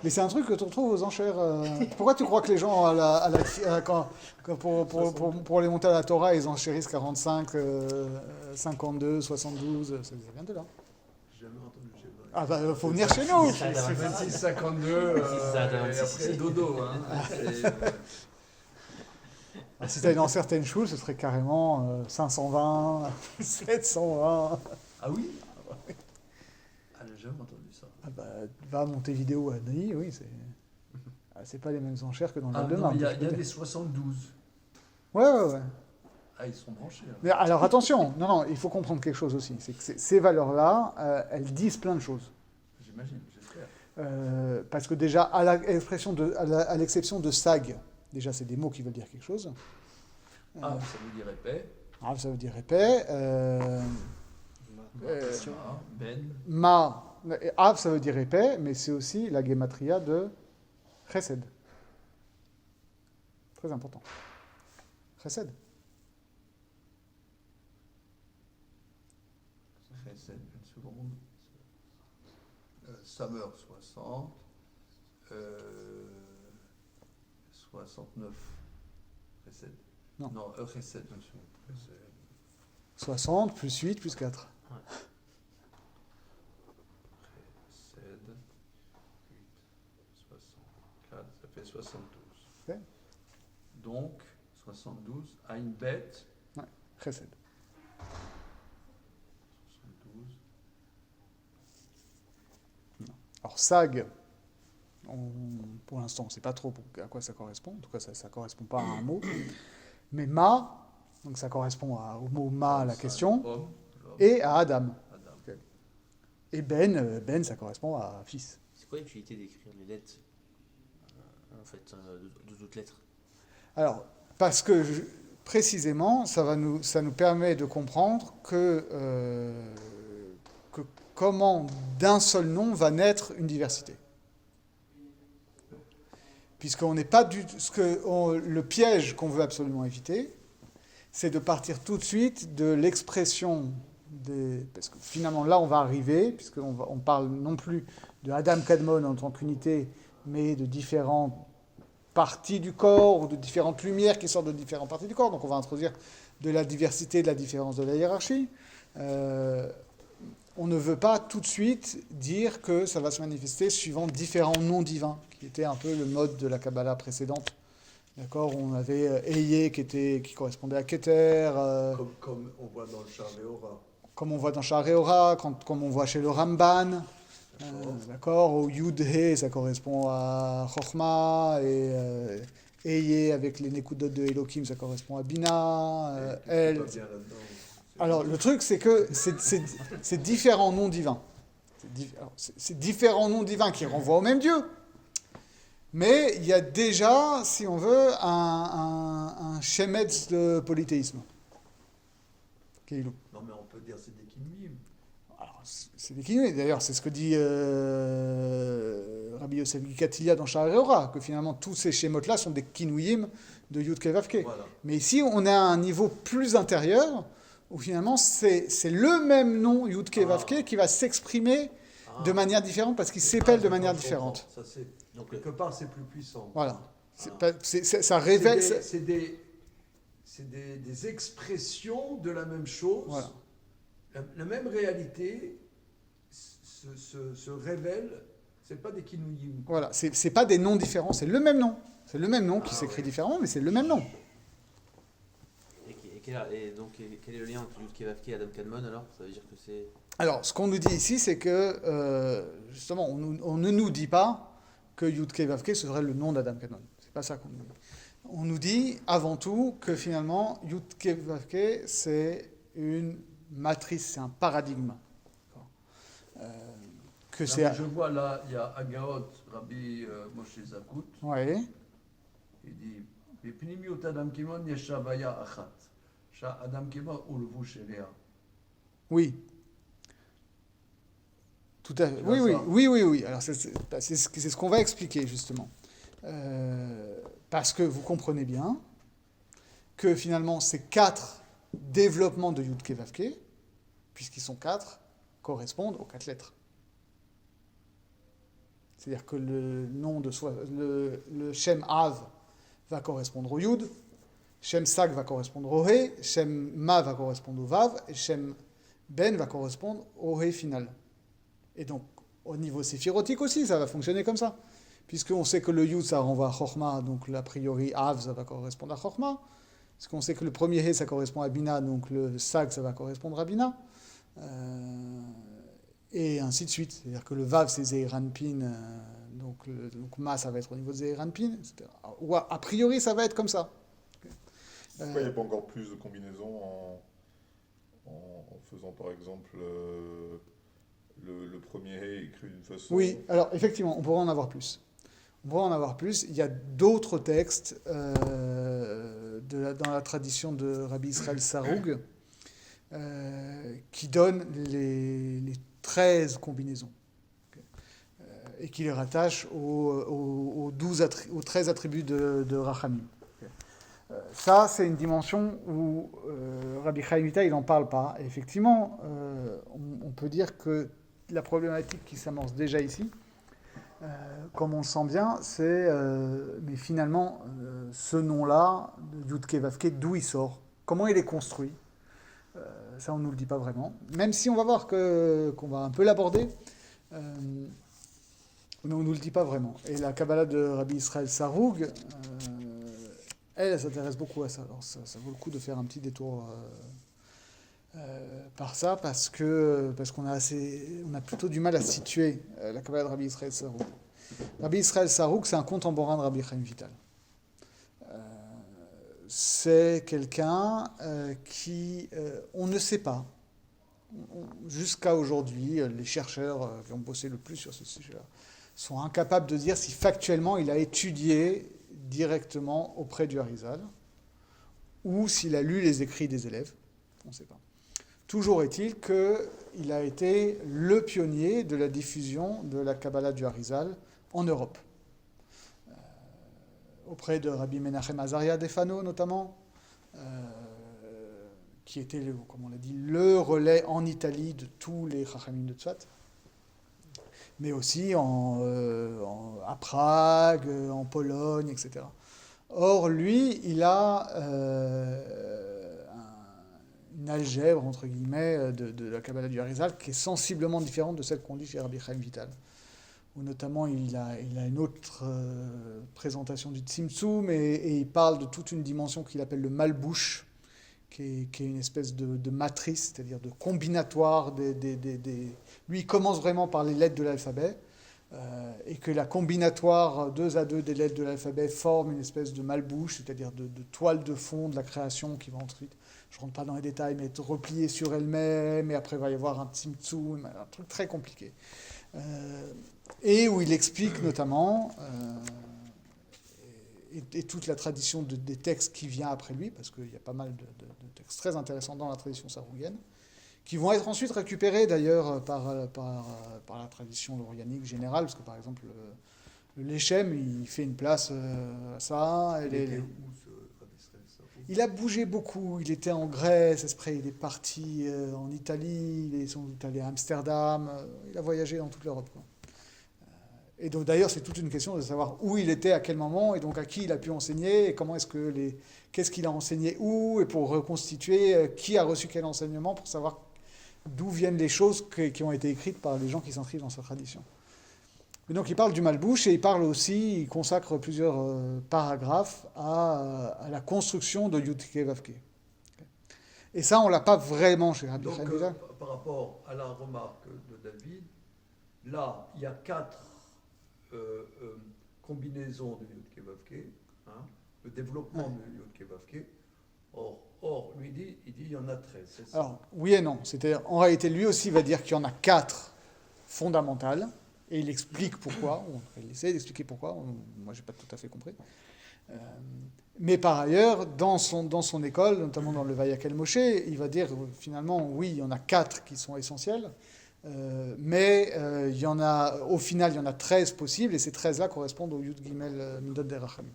Mais c'est un truc que tu retrouves aux enchères. Pourquoi tu crois que les gens, pour les monter à la Torah, ils enchérissent 45, 52, 72, ça vient de là. J'ai jamais entendu chez moi. Ah bah, faut venir chez nous. C'est 26, 52, et après dodo. Hein. Si tu allais dans certaines schools, ce serait carrément 520, 720. Ah oui? Ah, j'ai jamais entendu ça. Ah bah, va à Montevideo à Neuilly, oui, c'est pas les mêmes enchères que dans le Ah non, Val-de-Marne. il y a des 72. Ouais. Ah, ils sont branchés. Hein. Mais alors attention, non, il faut comprendre quelque chose aussi. C'est que ces valeurs-là, elles disent plein de choses. J'imagine, j'espère. Parce que déjà, à l'exception de sag, déjà c'est des mots qui veulent dire quelque chose. Ça veut dire épais. Ça veut dire épais. Ben. Av, ça veut dire épais, mais c'est aussi la gematria de chesed. Très important. Chesed. Chesed, une seconde. Samer, 60. 69. Chesed. Non, Chesed, une seconde. Chesed. 60 plus 8 plus 4. Ouais. Chesed. 8. 64. Ça fait 72. Ok. Donc, 72. Ain bet. Chesed. 72. Alors, sag, pour l'instant, on ne sait pas trop à quoi ça correspond. En tout cas, ça ne correspond pas à un mot. Mais ma, donc ça correspond au mot ma à la question, Homme, et à Adam. Adam. Okay. Et Ben, ça correspond à fils. C'est quoi l'utilité d'écrire les lettres en fait, de toutes lettres? Alors, parce que précisément, ça nous permet de comprendre que comment d'un seul nom va naître une diversité. Puisqu'on n'est pas le piège qu'on veut absolument éviter, c'est de partir tout de suite de l'expression parce que finalement là on va arriver, puisqu'on parle non plus de Adam Kadmon en tant qu'unité, mais de différentes parties du corps, ou de différentes lumières qui sortent de différentes parties du corps, donc on va introduire de la diversité, de la différence de la hiérarchie. On ne veut pas tout de suite dire que ça va se manifester suivant différents noms divins, qui était un peu le mode de la Kabbalah précédente. D'accord, on avait Eye qui correspondait à Keter. Comme on voit dans le Shareora. Comme on voit dans Shareora, comme on voit chez le Ramban. D'accord, au Yud-He, ça correspond à Chochma. Et Eye avec les Nekudot de Elohim, ça correspond à Bina. El. Alors, le truc, c'est que c'est différents noms divins. C'est différents noms divins qui renvoient au même Dieu. Mais il y a déjà, si on veut, un shemetz de polythéisme. Keilou. Non, mais on peut dire c'est des kinuim. Alors, c'est des kinuim. D'ailleurs, c'est ce que dit Rabbi Yosef Gikatilia dans Shareora, que finalement, tous ces shémotes-là sont des kinuim de Yud Kei Vav Kei. Voilà. Mais ici, on est à un niveau plus intérieur, où finalement, c'est le même nom, Yud Kei Vav Kei, qui va s'exprimer de manière différente, parce qu'il s'épelle de manière différente. Ça, donc, quelque part, c'est plus puissant. Voilà. Ça révèle... C'est des expressions de la même chose. Voilà. La même réalité se révèle. C'est pas des kinouïm. Voilà. C'est pas des noms différents, c'est le même nom. C'est le même nom qui s'écrit différemment, mais c'est le même nom. Et donc, quel est le lien entre Yud Kei Vav Kei et Adam Kadmon alors? Ça veut dire que c'est... Alors, ce qu'on nous dit ici, c'est que, justement, on ne nous dit pas que Yud Kei Vav Kei serait le nom d'Adam Kadmon. C'est pas ça qu'on nous dit. On nous dit, avant tout, que finalement, Yud Kei Vav Kei, c'est une matrice, c'est un paradigme. Je vois là, il y a Agaot, Rabbi Moshe Zakut. Ouais. Il dit Bipnimiut Adam Kimon Yeshavaya Achat. Sha Adam Kimon Ulvush Elea. Oui. Tout à fait. Oui. Alors, c'est ce qu'on va expliquer, justement. Parce que vous comprenez bien que finalement, ces 4 développements de Yud Kei Vav Kei, puisqu'ils sont 4, correspondent aux 4 lettres. C'est-à-dire que le nom de soi, le Shem Av va correspondre au Yud, Shem Sag va correspondre au He, Shem Ma va correspondre au Vav, et Shem Ben va correspondre au He final. Et donc, au niveau séphirotique aussi, ça va fonctionner comme ça. Puisqu'on sait que le Yud, ça renvoie à Chochma, donc a priori, Av, ça va correspondre à Chochma. Parce qu'on sait que le premier He, ça correspond à Bina, donc le Sag, ça va correspondre à Bina. Et ainsi de suite. C'est-à-dire que le Vav, c'est Zeir-Anpin, donc Ma, ça va être au niveau de Zeir-Anpin, etc. Ou a priori, ça va être comme ça. Pourquoi il n'y a pas encore plus de combinaisons en faisant par exemple le premier He écrit d'une façon... Oui, alors effectivement, on pourrait en avoir plus. On pourrait en avoir plus. Il y a d'autres textes dans la tradition de Rabbi Israël Sarug qui donnent les 13 combinaisons et qui les rattachent aux 13 attributs de Rachamim. Ça, c'est une dimension où Rabbi Chaim Vital, il n'en parle pas. Et effectivement, on peut dire que la problématique qui s'amorce déjà ici, comme on le sent bien, c'est, mais finalement, ce nom-là, de Yudke Vavke, d'où il sort, comment il est construit, ça on ne nous le dit pas vraiment. Même si on va voir qu'on va un peu l'aborder, mais on ne nous le dit pas vraiment. Et la Kabbalah de Rabbi Israël Sarug, elle s'intéresse beaucoup à ça. Alors ça vaut le coup de faire un petit détour par ça, parce qu'on a plutôt du mal à situer la Kabbalah de Rabbi Israël Sarug. Rabbi Israël Sarug, c'est un contemporain de Rabbi Chaim Vital. C'est quelqu'un qui, on ne sait pas, jusqu'à aujourd'hui, les chercheurs qui ont bossé le plus sur ce sujet-là sont incapables de dire si factuellement il a étudié directement auprès du Harizal ou s'il a lu les écrits des élèves, on ne sait pas. Toujours est-il qu'il a été le pionnier de la diffusion de la Kabbalah du Harizal en Europe. Auprès de Rabbi Menachem Azaria d'Efano notamment, qui était, comme on l'a dit, le relais en Italie de tous les Chachamim de Tzfat, mais aussi à Prague, en Pologne, etc. Or, lui, il a une algèbre, entre guillemets, de la Kabbalah du Harizal qui est sensiblement différente de celle qu'on lit chez Rabbi Chaim Vital. Où notamment, il a une autre présentation du Tzimtzum, et il parle de toute une dimension qu'il appelle le malbouche, qui est une espèce de matrice, c'est-à-dire de combinatoire. Lui, il commence vraiment par les lettres de l'alphabet, et que la combinatoire 2 à 2 des lettres de l'alphabet forme une espèce de malbouche, c'est-à-dire de toile de fond de la création qui va ensuite, je ne rentre pas dans les détails, mais être repliée sur elle-même, et après il va y avoir un Tzimtzum, un truc très compliqué. Et où il explique notamment, et toute la tradition des textes qui vient après lui, parce qu'il y a pas mal de textes très intéressants dans la tradition sarougienne, qui vont être ensuite récupérés d'ailleurs par la tradition laurianique générale, parce que par exemple le Lechem, il fait une place à ça. Il a bougé beaucoup, il était en Grèce, après il est parti en Italie, il est sans doute allé à Amsterdam, il a voyagé dans toute l'Europe, quoi. Et donc d'ailleurs c'est toute une question de savoir où il était à quel moment, et donc à qui il a pu enseigner, et comment qu'est-ce qu'il a enseigné où, et pour reconstituer qui a reçu quel enseignement, pour savoir d'où viennent les choses qui ont été écrites par les gens qui s'inscrivent dans sa tradition. Et donc il parle du Malbouche, et il consacre plusieurs paragraphes à la construction de Yudke Vavke. Et ça, on ne l'a pas vraiment chez Rabbi Chaim Vital. Par rapport à la remarque de David, là, il y a 4 combinaisons de Yudke Vavke, le développement de Yudke Vavke. Or, lui il dit il y en a 13. C'est ça. Alors, oui et non. C'est-à-dire, en réalité, lui aussi va dire qu'il y en a 4 fondamentales, et il explique pourquoi. Il essaie d'expliquer pourquoi. Moi, je n'ai pas tout à fait compris. Mais par ailleurs, dans son école, notamment dans le Vayakel Moshe, il va dire finalement, oui, il y en a 4 qui sont essentiels, mais au final, il y en a 13 possibles, et ces 13-là correspondent au Yud Gimel Midot Deracham.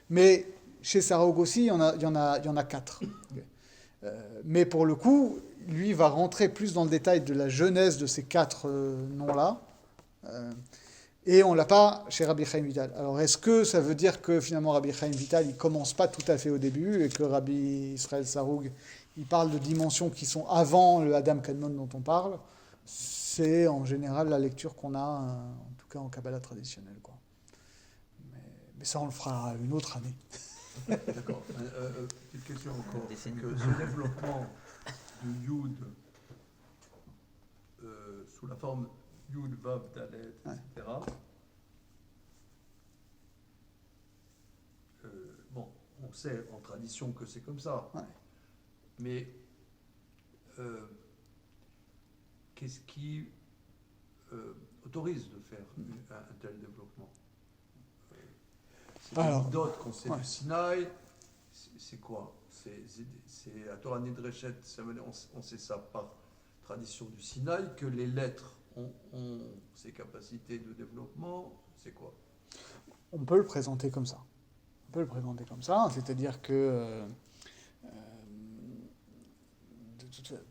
Mais chez Sarog aussi, il y en a 4. Mais pour le coup, lui va rentrer plus dans le détail de la genèse de ces 4 noms-là. Et on ne l'a pas chez Rabbi Chaim Vital. Alors est-ce que ça veut dire que finalement Rabbi Chaim Vital, il ne commence pas tout à fait au début et que Rabbi Israël Saroug, il parle de dimensions qui sont avant le Adam Kadmon dont on parle? C'est en général la lecture qu'on a, en tout cas en Kabbalah traditionnelle, quoi. Mais ça, on le fera une autre année. D'accord. Petite question encore. C'est que ce développement du Yud sous la forme Yud, Vav, Dalet, etc. Bon, on sait en tradition que c'est comme ça. Ouais. Mais qu'est-ce qui autorise de faire un tel développement? C'est des midotes qu'on sait du Sinaï. C'est quoi? C'est à Torah Nidreshet, on sait ça par tradition du Sinaï, que les lettres ont ces capacités de développement. C'est quoi? On peut le présenter comme ça. C'est-à-dire que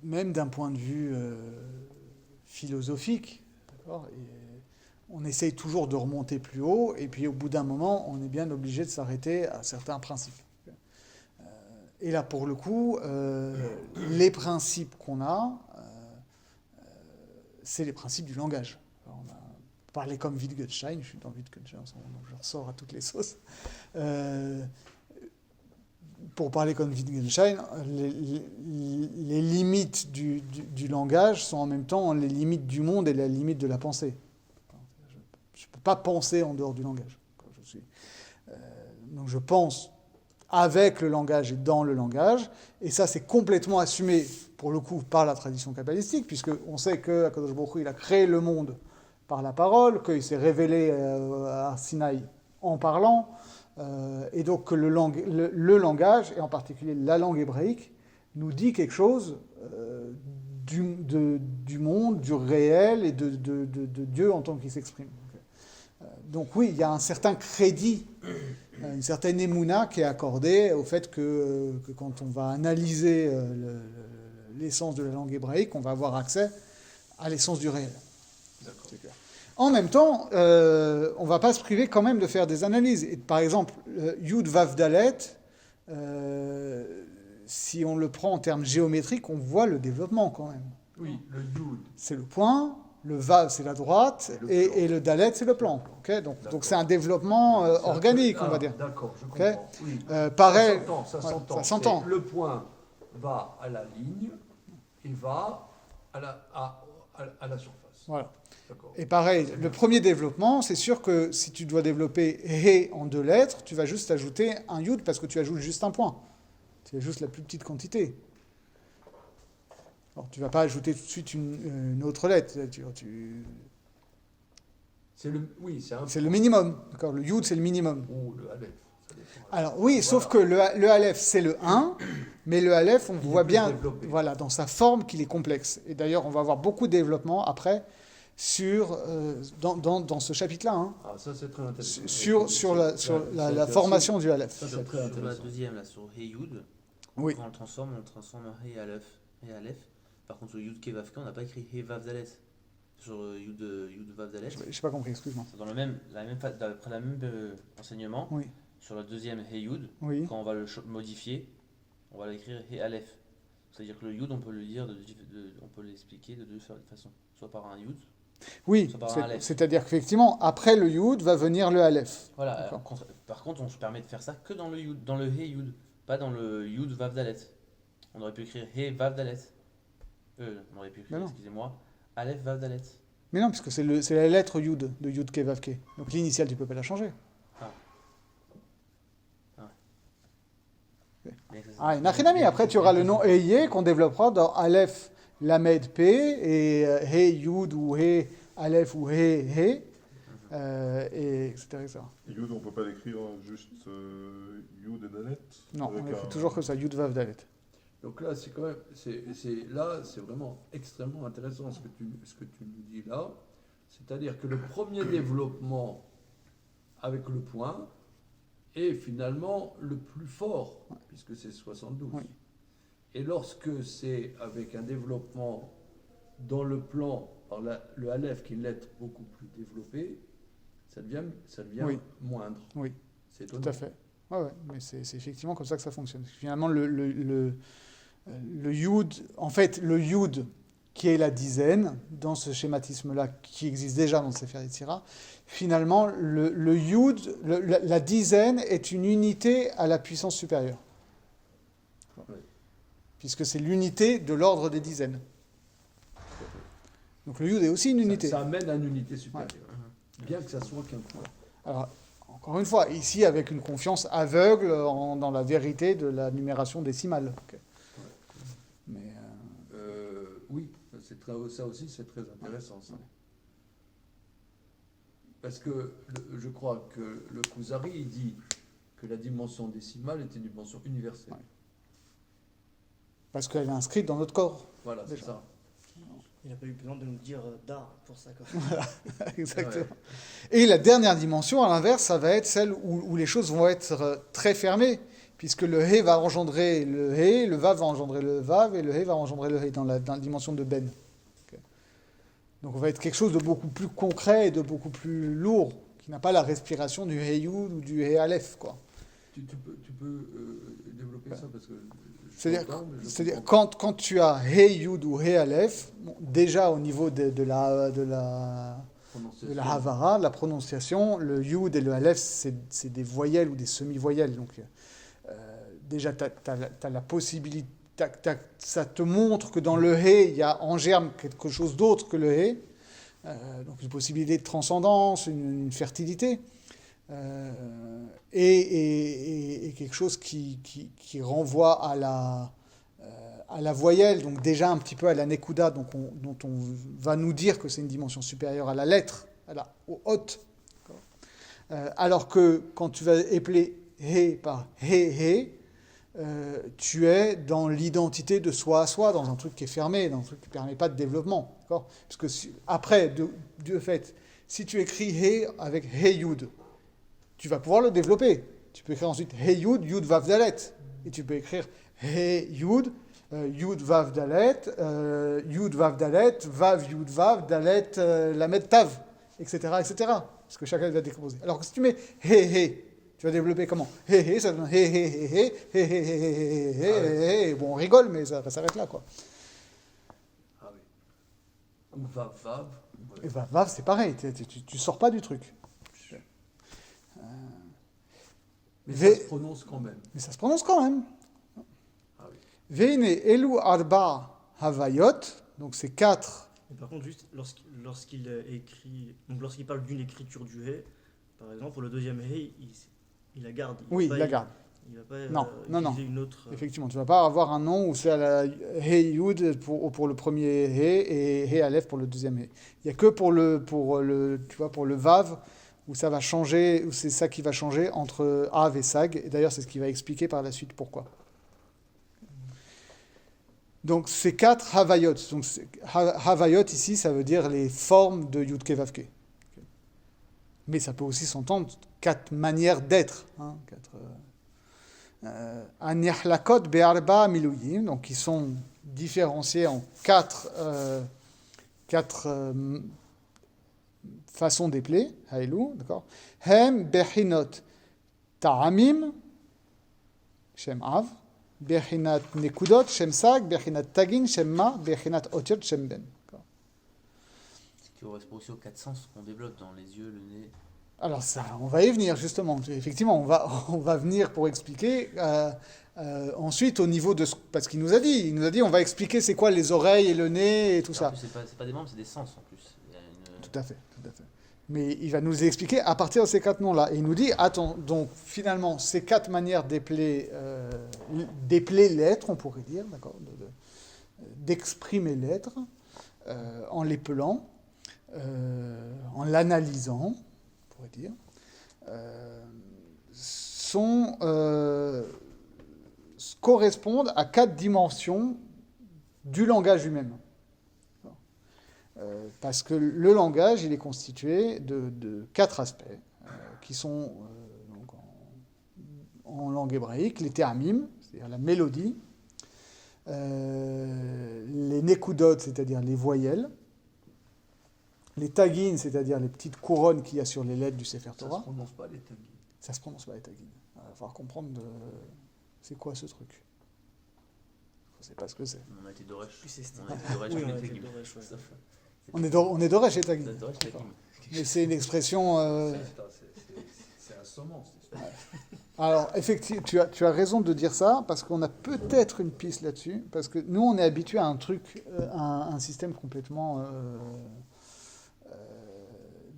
même d'un point de vue philosophique, d'accord, on essaye toujours de remonter plus haut, et puis au bout d'un moment, on est bien obligé de s'arrêter à certains principes. Et là, pour le coup, les principes qu'on a, c'est les principes du langage. Alors, on a parlé comme Wittgenstein, je suis dans Wittgenstein, donc je ressors à toutes les sauces. Pour parler comme Wittgenstein, les limites du langage sont en même temps les limites du monde et la limite de la pensée. Je ne peux pas penser en dehors du langage. Donc je pense avec le langage et dans le langage, et ça c'est complètement assumé, pour le coup, par la tradition kabbalistique, puisqu'on sait qu'Akadosh Baruch Hu, il a créé le monde par la parole, qu'il s'est révélé à Sinaï en parlant, et donc que le langage, et en particulier la langue hébraïque, nous dit quelque chose du monde, du réel et de Dieu en tant qu'il s'exprime. Donc oui, il y a un certain crédit, une certaine émouna qui est accordée au fait que quand on va analyser l'essence de la langue hébraïque, on va avoir accès à l'essence du réel. En même temps, on ne va pas se priver quand même de faire des analyses. Et par exemple, Yud Vav Dalet, si on le prend en termes géométriques, on voit le développement quand même. Oui, le Yud. C'est le point, le Vav c'est la droite, et le Dalet c'est le plan. Okay, donc c'est un développement organique, on va dire. D'accord, je comprends. Okay, oui. pareil, ça s'entend. Le point va à la ligne et va à la surface. Voilà. Et pareil, le premier développement, c'est sûr que si tu dois développer He en 2 lettres, tu vas juste ajouter un Yud parce que tu ajoutes juste un point. Tu ajoutes la plus petite quantité. Alors, tu ne vas pas ajouter tout de suite une autre lettre. C'est le minimum. D'accord, le Yud, c'est le minimum. Ou le Aleph. Alors oui, sauf que le Aleph, c'est le 1, mais le Aleph, on voit bien dans sa forme qu'il est complexe. Et d'ailleurs, on va avoir beaucoup de développement après dans ce chapitre-là. Hein, ah, ça c'est très intéressant. Sur la formation du Aleph. Ça, c'est très intéressant. La deuxième, là, sur He Yud, oui. Quand on le transforme en He Aleph. Par contre, sur Yud Kevavke, on n'a pas écrit He Vav Dalet. Sur Yud Vav Dalet. Je n'ai pas compris, excuse-moi. C'est d'après le même enseignement. Oui. Sur la deuxième He Yud, oui. Quand on va le modifier, on va l'écrire He Aleph. C'est-à-dire que le Yud, on peut le dire, on peut l'expliquer de 2 façons. Soit par un Yud, oui, c'est-à-dire qu'effectivement, après le Yud va venir le Aleph. Voilà. Par contre, on se permet de faire ça que dans le Yud, dans le He Yud, pas dans le Yud Vav Dalet. On aurait pu écrire He Vav Dalet. On aurait pu écrire, excusez-moi, Aleph Vav Dalet. Mais non, puisque c'est la lettre Yud de Yud Ke Vav Ke. Donc l'initiale, tu ne peux pas la changer. Et Nachinami, après tu auras le nom Eye qu'on développera dans Aleph Lamed P et He Yud ou He Aleph ou He He, et etc. Yud, on ne peut pas l'écrire juste Yud et Dalet? Non, il faut toujours que ça, Yud Vav Dalet. Donc là, c'est quand même, c'est vraiment extrêmement intéressant ce que tu nous dis là. C'est-à-dire que le premier développement avec le point est finalement le plus fort, puisque c'est 72. Oui. Et lorsque c'est avec un développement dans le plan, par le Aleph qui est une lettre beaucoup plus développée, ça devient Oui. moindre. Oui, C'est tout étonnant. à fait. Ouais, ouais, mais c'est effectivement comme ça que ça fonctionne. Finalement, le yud, en fait, le yud qui est la dizaine, dans ce schématisme-là, qui existe déjà dans le Sefer Yetzirah, finalement, le yud, la dizaine est une unité à la puissance supérieure. Ouais. Puisque c'est l'unité de l'ordre des dizaines. Donc le yud est aussi une unité. Ça amène à une unité supérieure. Bien que ça soit qu'un point. Alors, encore une fois, ici avec une confiance aveugle dans la vérité de la numération décimale. Ok. Mais Oui, ça aussi c'est très intéressant. Ça. Parce que je crois que le Kuzari il dit que la dimension décimale est une dimension universelle. Ouais. Parce qu'elle est inscrite dans notre corps. Voilà, c'est Déjà. ça. Il n'a pas eu besoin de nous dire d'art pour ça. Quoi. Exactement. Ouais. Et la dernière dimension, à l'inverse, ça va être celle où les choses vont être très fermées, puisque le He va engendrer le He, le Vav va engendrer le Vav, et le He va engendrer le He dans la dimension de Ben. Okay. Donc on va être quelque chose de beaucoup plus concret et de beaucoup plus lourd, qui n'a pas la respiration du He Yud ou du He Aleph, quoi. Tu peux développer ça parce que C'est-à-dire quand tu as He Yud ou He Aleph, bon, déjà au niveau de la Havara, de la prononciation, le Yud et le Aleph, c'est des voyelles ou des semi-voyelles. Donc, déjà, tu as la possibilité, ça te montre que dans le He, il y a en germe quelque chose d'autre que le He. Donc, une possibilité de transcendance, une fertilité. Et quelque chose qui renvoie à la voyelle, donc déjà un petit peu à la nekuda, dont on va nous dire que c'est une dimension supérieure à la lettre, au haute. Alors que quand tu vas épeler he par he, tu es dans l'identité de soi à soi, dans un truc qui est fermé, dans un truc qui ne permet pas de développement. Parce que après, de fait, si tu écris he avec he yud, tu vas pouvoir le développer. Tu peux écrire ensuite He Yud, Yud Vav Dalet. Et tu peux écrire He Yud, Yud Vav Dalet, Yud Vav Dalet, Vav Yud Vav, Dalet Lamed Tav, etc., etc. Parce que chacun va décomposer. Alors que si tu mets He, tu vas développer comment He, ça donne He. Bon, on rigole, mais ça s'arrête là, quoi. Ah oui. Ou Vav. Ouais. Et Vav, c'est pareil. Tu sors pas du truc. Mais ça se prononce quand même. Mais ça se prononce quand même. Ah oui. Veine elu arba havayot, donc c'est 4. Et par contre, juste lorsqu'il écrit, donc lorsqu'il parle d'une écriture du He, par exemple, pour le deuxième He, il la garde. Oui, il la garde. Il va pas Non. utiliser une autre. Effectivement, tu ne vas pas avoir un nom où c'est la He Yud pour le premier He et He Aleph pour le deuxième He. Il n'y a que pour le Vav où ça va changer, où c'est ça qui va changer entre Av et Sag. Et d'ailleurs, c'est ce qui va expliquer par la suite pourquoi. Donc, c'est 4 Havayot. Donc, Havayot, ici, ça veut dire les formes de Yud Ke Vav Ke. Mais ça peut aussi s'entendre 4 manières d'être. Hein, 4... Anihlakot be'arba miluyim, donc qui sont différenciés en 4 façons d'épeler, haïlou, d'accord. Hem bechinot ta'amim, shem av, bechinat nekudot, shem sag, bechinat tagin, shem ma, bechinat otiot, shem ben. Ce qui correspond aussi aux 4 sens qu'on développe dans les yeux, le nez. Alors ça, on va y venir justement. Effectivement, on va venir pour expliquer. Ensuite, au niveau de parce qu'il nous a dit, on va expliquer c'est quoi les oreilles et le nez et tout ça. En plus, c'est pas des membres, c'est des sens en plus. Il y a une... Tout à fait. Mais il va nous expliquer à partir de ces 4 noms-là. Et il nous dit, attends, donc finalement, ces 4 manières d'épeler l'être, on pourrait dire, d'accord, d'exprimer l'être, en l'épelant, en l'analysant, on pourrait dire, correspondent à 4 dimensions du langage lui-même. Parce que le langage, il est constitué de 4 aspects, qui sont donc en langue hébraïque, les théamim, c'est-à-dire la mélodie, les nekudot, c'est-à-dire les voyelles, les tagines, c'est-à-dire les petites couronnes qu'il y a sur les lettres du Sefer Ça ne Torah. se prononce pas les tagines. Ça se prononce pas les tagines. Il va falloir comprendre c'est quoi ce truc. Je ne sais pas ce que c'est. On a été Doresh. Puis c'est On a été Doresh, Oui, on on a a été été Tegim. Doresh, ouais. On est Doresh et tagines. Doresh, Tegim. Mais c'est une expression... C'est assommant, cette histoire. Alors, effectivement, tu as raison de dire ça, parce qu'on a peut-être une piste là-dessus, parce que nous, on est habitué à un truc, à un système complètement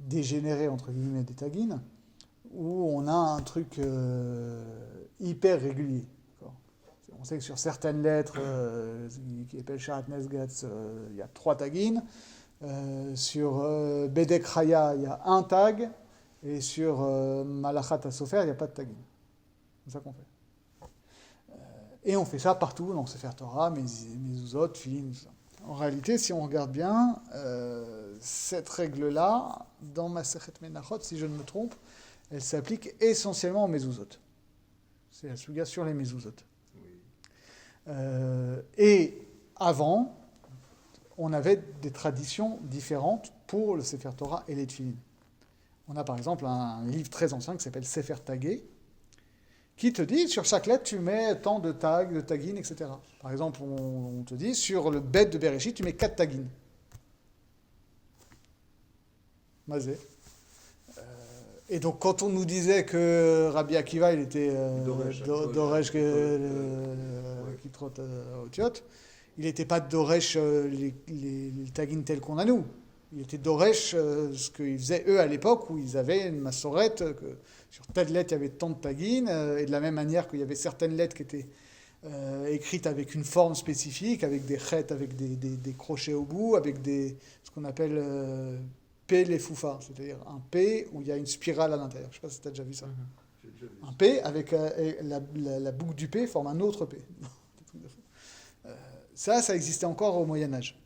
dégénéré, entre guillemets, des tagines, où on a un truc hyper régulier. D'accord. On sait que sur certaines lettres, qui appellent Sharat Nesgatz, il y a 3 tagines. Sur Bedek Raya, il y a un tag. Et sur Malachat Sofer, il n'y a pas de tagine. C'est ça qu'on fait. Et on fait ça partout, dans Sefer Torah, Mezuzot, Filin, tout ça. En réalité, si on regarde bien, cette règle-là, dans Masechet Menachot, si je ne me trompe, elle s'applique essentiellement aux Mezuzot. C'est la suga sur les Mezuzot. Oui. Et avant, on avait des traditions différentes pour le Sefer Torah et les Tfilin. On a par exemple un livre très ancien qui s'appelle Sefer Tagué, qui te dit, sur chaque lettre, tu mets tant de tags, de tagines, etc. Par exemple, on te dit, sur le bet de Bereshit, tu mets 4 tagines. Mazé. Et donc, quand on nous disait que Rabbi Akiva, il était Doresh qui trotte au Tiot, il n'était pas Doresh les tagines tels qu'on a nous. Il était Doresh ce qu'ils faisaient eux à l'époque où ils avaient une massorette, que sur telle lettre il y avait tant de tagines, et de la même manière qu'il y avait certaines lettres qui étaient écrites avec une forme spécifique, avec des chètes, avec des crochets au bout, avec ce qu'on appelle P les foufas, c'est-à-dire un P où il y a une spirale à l'intérieur. Je ne sais pas si tu as déjà vu ça. J'ai déjà vu Un ça. P avec la boucle du P forme un autre P. Ça existait encore au Moyen-Âge.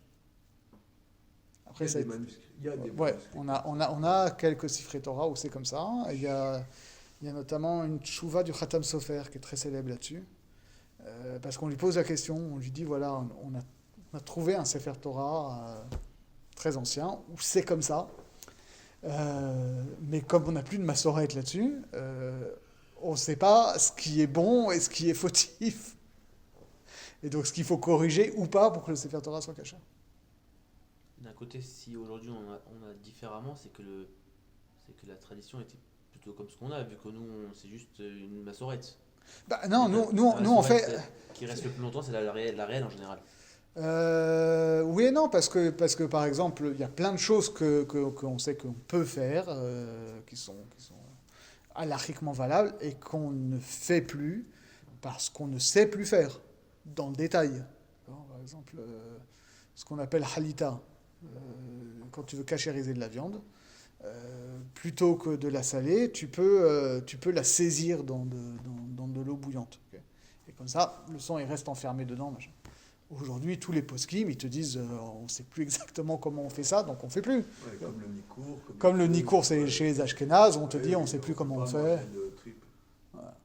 Après, Il y a des manuscrits. Il y a des ouais, manuscrits. on a quelques Sifrei Torah où c'est comme ça. Il y a notamment une tchouva du Khatam Sofer qui est très célèbre là-dessus. Parce qu'on lui pose la question, on lui dit voilà, on a trouvé un Sefer Torah très ancien où c'est comme ça. Mais comme on n'a plus de Massorette là-dessus, on ne sait pas ce qui est bon et ce qui est fautif. Et donc ce qu'il faut corriger ou pas pour que le Sefer Torah soit caché. D'un côté, si aujourd'hui on a différemment, c'est que la tradition était plutôt comme ce qu'on a, vu que nous, c'est juste une massorette. Bah, non, La nous on fait... massorette qui reste le plus longtemps, c'est la réelle en général. Oui et non, parce que par exemple, il y a plein de choses qu'on sait qu'on peut faire, qui sont halachiquement valables, et qu'on ne fait plus parce qu'on ne sait plus faire, dans le détail. Par exemple, ce qu'on appelle halita, quand tu veux cachériser de la viande, plutôt que de la saler, tu peux la saisir dans de l'eau bouillante. Okay. Et comme ça, le sang il reste enfermé dedans. Machin. Aujourd'hui, tous les poskim, ils te disent on ne sait plus exactement comment on fait ça, donc on ne fait plus. Ouais, comme le Nikour. Comme le Nikour, c'est chez les Ashkénazes, on te dit on ne sait plus comment on fait. Voilà.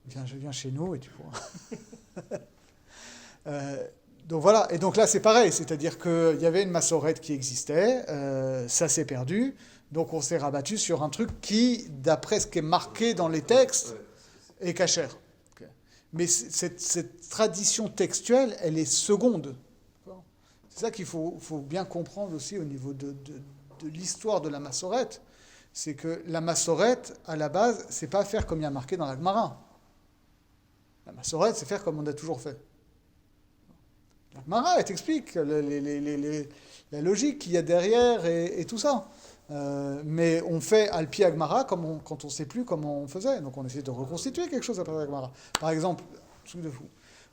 Viens chez nous et tu pourras. Donc voilà, et donc là c'est pareil, c'est-à-dire qu'il y avait une massorette qui existait, ça s'est perdu, donc on s'est rabattu sur un truc qui, d'après ce qui est marqué dans les textes, est cachère. Okay. Mais cette tradition textuelle, elle est seconde. C'est ça qu'il faut bien comprendre aussi au niveau de l'histoire de la massorette, c'est que la massorette, à la base, c'est pas faire comme il y a marqué dans la Gemara. La massorette, c'est faire comme on a toujours fait. La Gemara, elle t'explique la logique qu'il y a derrière et tout ça. Mais on fait Alpi Agmara quand on ne sait plus comment on faisait. Donc on essaie de reconstituer quelque chose après Agmara. Par exemple, truc de fou.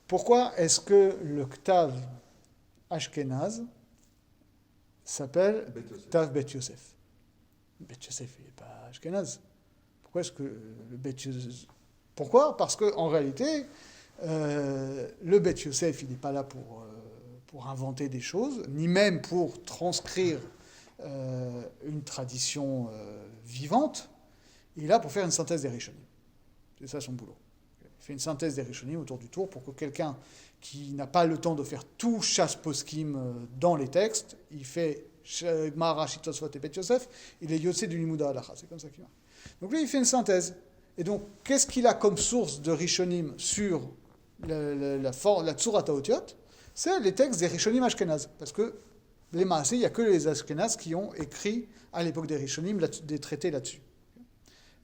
Pourquoi est-ce que le Ktav Ashkenaz s'appelle Ktav Bet Yosef? Bet Yosef, il n'est pas Ashkenaz. Pourquoi est-ce que le Bet Yosef... Pourquoi? Parce qu'en réalité... le Bet Yosef, il n'est pas là pour inventer des choses, ni même pour transcrire une tradition vivante. Il est là pour faire une synthèse des Rishonim. C'est ça son boulot. Il fait une synthèse des Rishonim autour du tour pour que quelqu'un qui n'a pas le temps de faire tout chasse poskim dans les textes, il fait Gemara, Tosfot et Bet Yosef, il est Yotzé du Limuda Halacha. C'est comme ça qu'il marche. Donc lui, il fait une synthèse. Et donc, qu'est-ce qu'il a comme source de Rishonim sur la Tzurat HaOtiot? C'est les textes des Rishonim Ashkenaz. Parce que les Maaseh, il n'y a que les Ashkenaz qui ont écrit à l'époque des Rishonim des traités là-dessus.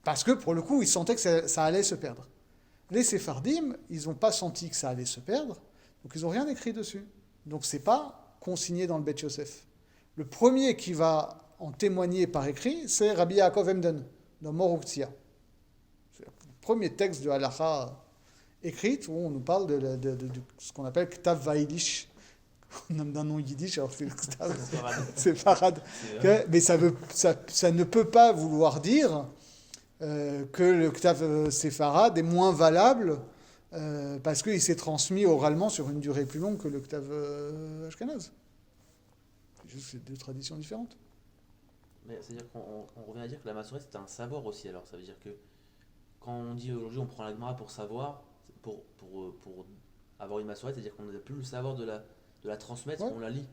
Parce que pour le coup, ils sentaient que ça allait se perdre. Les Sephardim, ils n'ont pas senti que ça allait se perdre, donc ils n'ont rien écrit dessus. Donc ce n'est pas consigné dans le Bet Yosef. Le premier qui va en témoigner par écrit, c'est Rabbi Yaakov Emden, dans Moruktia. C'est le premier texte de Halacha écrite où on nous parle de ce qu'on appelle Ktav Vaïdish. On a un nom yiddish, alors c'est le Ktav. C'est Farad. Mais ça ne peut pas vouloir dire que le Ktav Séfarad est moins valable parce qu'il s'est transmis oralement sur une durée plus longue que le Ktav Ashkenaz. C'est deux traditions différentes. Mais c'est-à-dire qu'on revient à dire que la Massorette c'est un savoir aussi. Alors ça veut dire que quand on dit aujourd'hui on prend la Gemara pour savoir, pour avoir une Massorette, c'est-à-dire qu'on n'a plus le savoir de la transmettre, on la lit.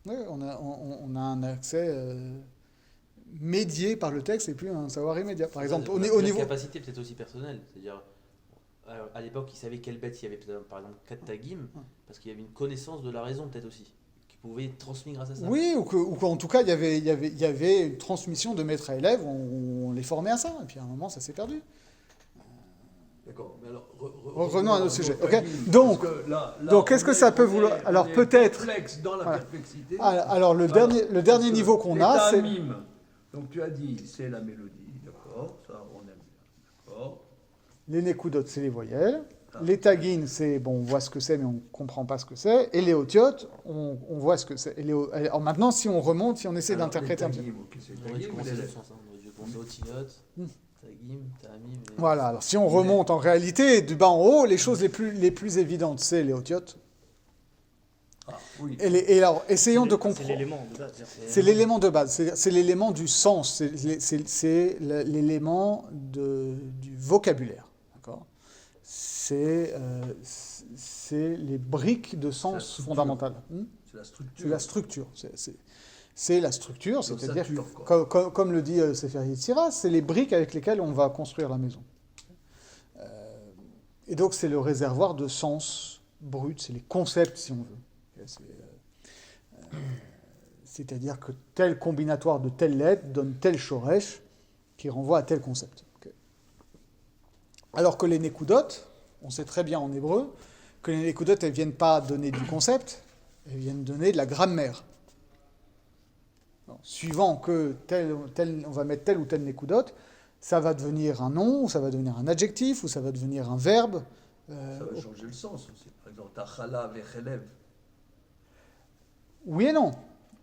Oui, on a un accès médié par le texte et plus un savoir immédiat. Par exemple, au niveau... Une capacité peut-être aussi personnelle, c'est-à-dire à l'époque ils savaient quelle bête il y avait, par exemple 4 tagim, parce qu'il y avait une connaissance de la raison peut-être aussi, qui pouvait être transmise grâce à ça. Oui, ou qu'en tout cas il y avait une transmission de maître à élève, on les formait à ça, et puis à un moment ça s'est perdu. D'accord, mais alors revenons à notre sujet. Okay. Donc, donc qu'est-ce que ça peut vouloir... Alors peut-être... Dans la perplexité. Alors le dernier niveau qu'on a, c'est... Donc tu as dit, c'est la mélodie, d'accord, ça on aime bien, d'accord. Les nekudot, c'est les voyelles. Les tagines, c'est, bon, on voit ce que c'est, mais on ne comprend pas ce que c'est. Et les otiotes, on voit ce que c'est. Alors maintenant, si on remonte, si on essaie d'interpréter un petit peu. Voilà, alors si on remonte en réalité, du bas en haut, les choses les plus évidentes, c'est les otiotes. Oui. Et alors, essayons de comprendre. C'est l'élément de base. C'est l'élément de base, c'est l'élément du sens, c'est l'élément du vocabulaire. D'accord ? C'est les briques de sens fondamentales. C'est la structure. C'est la structure. C'est la structure, c'est-à-dire, comme le dit Sefer Yetzirah, c'est les briques avec lesquelles on va construire la maison. Et donc, c'est le réservoir de sens brut, c'est les concepts, si on veut. C'est-à-dire que tel combinatoire de telle lettre donne tel shoresh qui renvoie à tel concept. Okay. Alors que les nekudot, on sait très bien en hébreu que les nekudot, elles ne viennent pas donner du concept, elles viennent donner de la grammaire. Suivant que on va mettre tel ou tel nekudot, ça va devenir un nom, ou ça va devenir un adjectif, ou ça va devenir un verbe. Ça va changer le sens aussi. Par exemple, Tachala vechelev. Oui et non.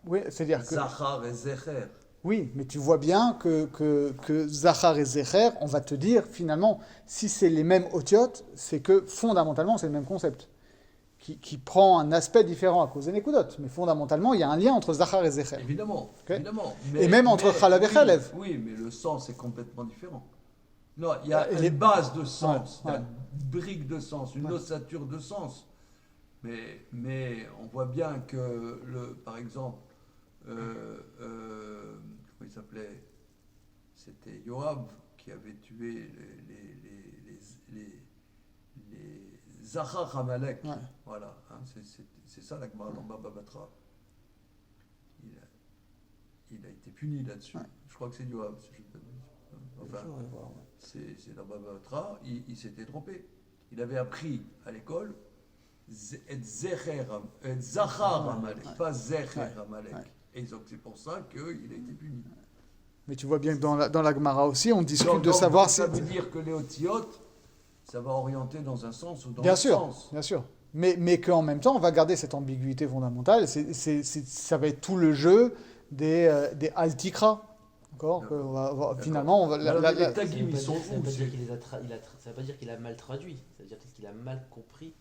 Oui, c'est-à-dire que... Zachar et Zecher. Oui, mais tu vois bien que Zachar et Zecher, on va te dire, finalement, si c'est les mêmes otiotes, c'est que fondamentalement, c'est le même concept, qui prend un aspect différent à cause des nekudot. Mais fondamentalement, il y a un lien entre Zachar et Zecher. Évidemment, Okay. évidemment. Et même entre Chalav et Chalev. Oui, mais le sens est complètement différent. Non, il y a une base de sens, une brique de sens, une ossature de sens. Mais on voit bien que, par exemple, comment il s'appelait? C'était Yoav qui avait tué les Zachar Hamalek. Ouais. Voilà, hein, c'est ça la Gemara dans Baba Batra. Il a été puni là-dessus. Ouais. Je crois que c'est Yoav. Enfin, c'est dans Baba Batra, il s'était trompé. Il avait appris à l'école Zachar Amalek, pas Zecher Amalek. Et donc c'est pour ça qu'il a été puni. Mais tu vois bien que dans la Gemara aussi, on discute donc, de savoir si... Ça veut dire que les otiotes, ça va orienter dans un sens ou dans Bien l'autre sûr, sens. bien sûr. Mais qu'en même temps, on va garder cette ambiguïté fondamentale. Ça va être tout le jeu des altikra. D'accord. Finalement, les tagim, ils sont ça où? veut pas dire qu'il a mal traduit, ça veut dire peut-être qu'il a mal compris.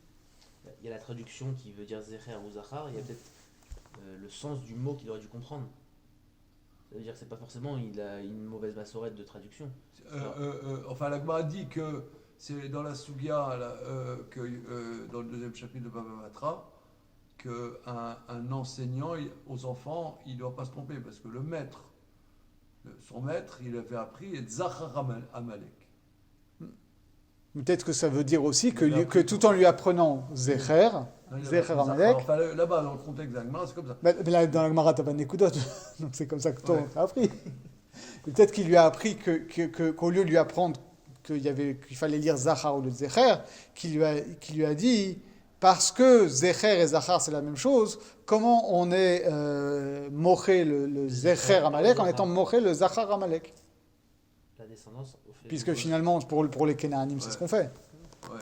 Il y a la traduction qui veut dire Zecher ou Zachar, il y a peut-être le sens du mot qu'il aurait dû comprendre. Ça veut dire que c'est pas forcément il a une mauvaise massorette de traduction. Enfin, la Gemara dit que c'est dans la Sugya, là, dans le deuxième chapitre de Baba Batra, qu'un enseignant aux enfants, il ne doit pas se tromper, parce que son maître, il avait appris et Zachar Amalek. Peut-être que ça veut dire aussi que tout en lui apprenant Zecher Amalek. Enfin, là-bas, dans le contexte de la Gemara, c'est comme ça. Mais là, dans la Gemara, tu n'as pas de Nekudot, donc c'est comme ça que toi, t'as appris. Peut-être qu'il lui a appris qu'au lieu de lui apprendre qu'il fallait lire Zachar au lieu de Zecher, qu'il lui a dit, parce que Zecher et Zachar c'est la même chose, comment on est moché le Zecher Amalek en étant moché le Zachar Amalek. La descendance. Puisque finalement, pour les Kénaanim, c'est ce qu'on fait. Ouais.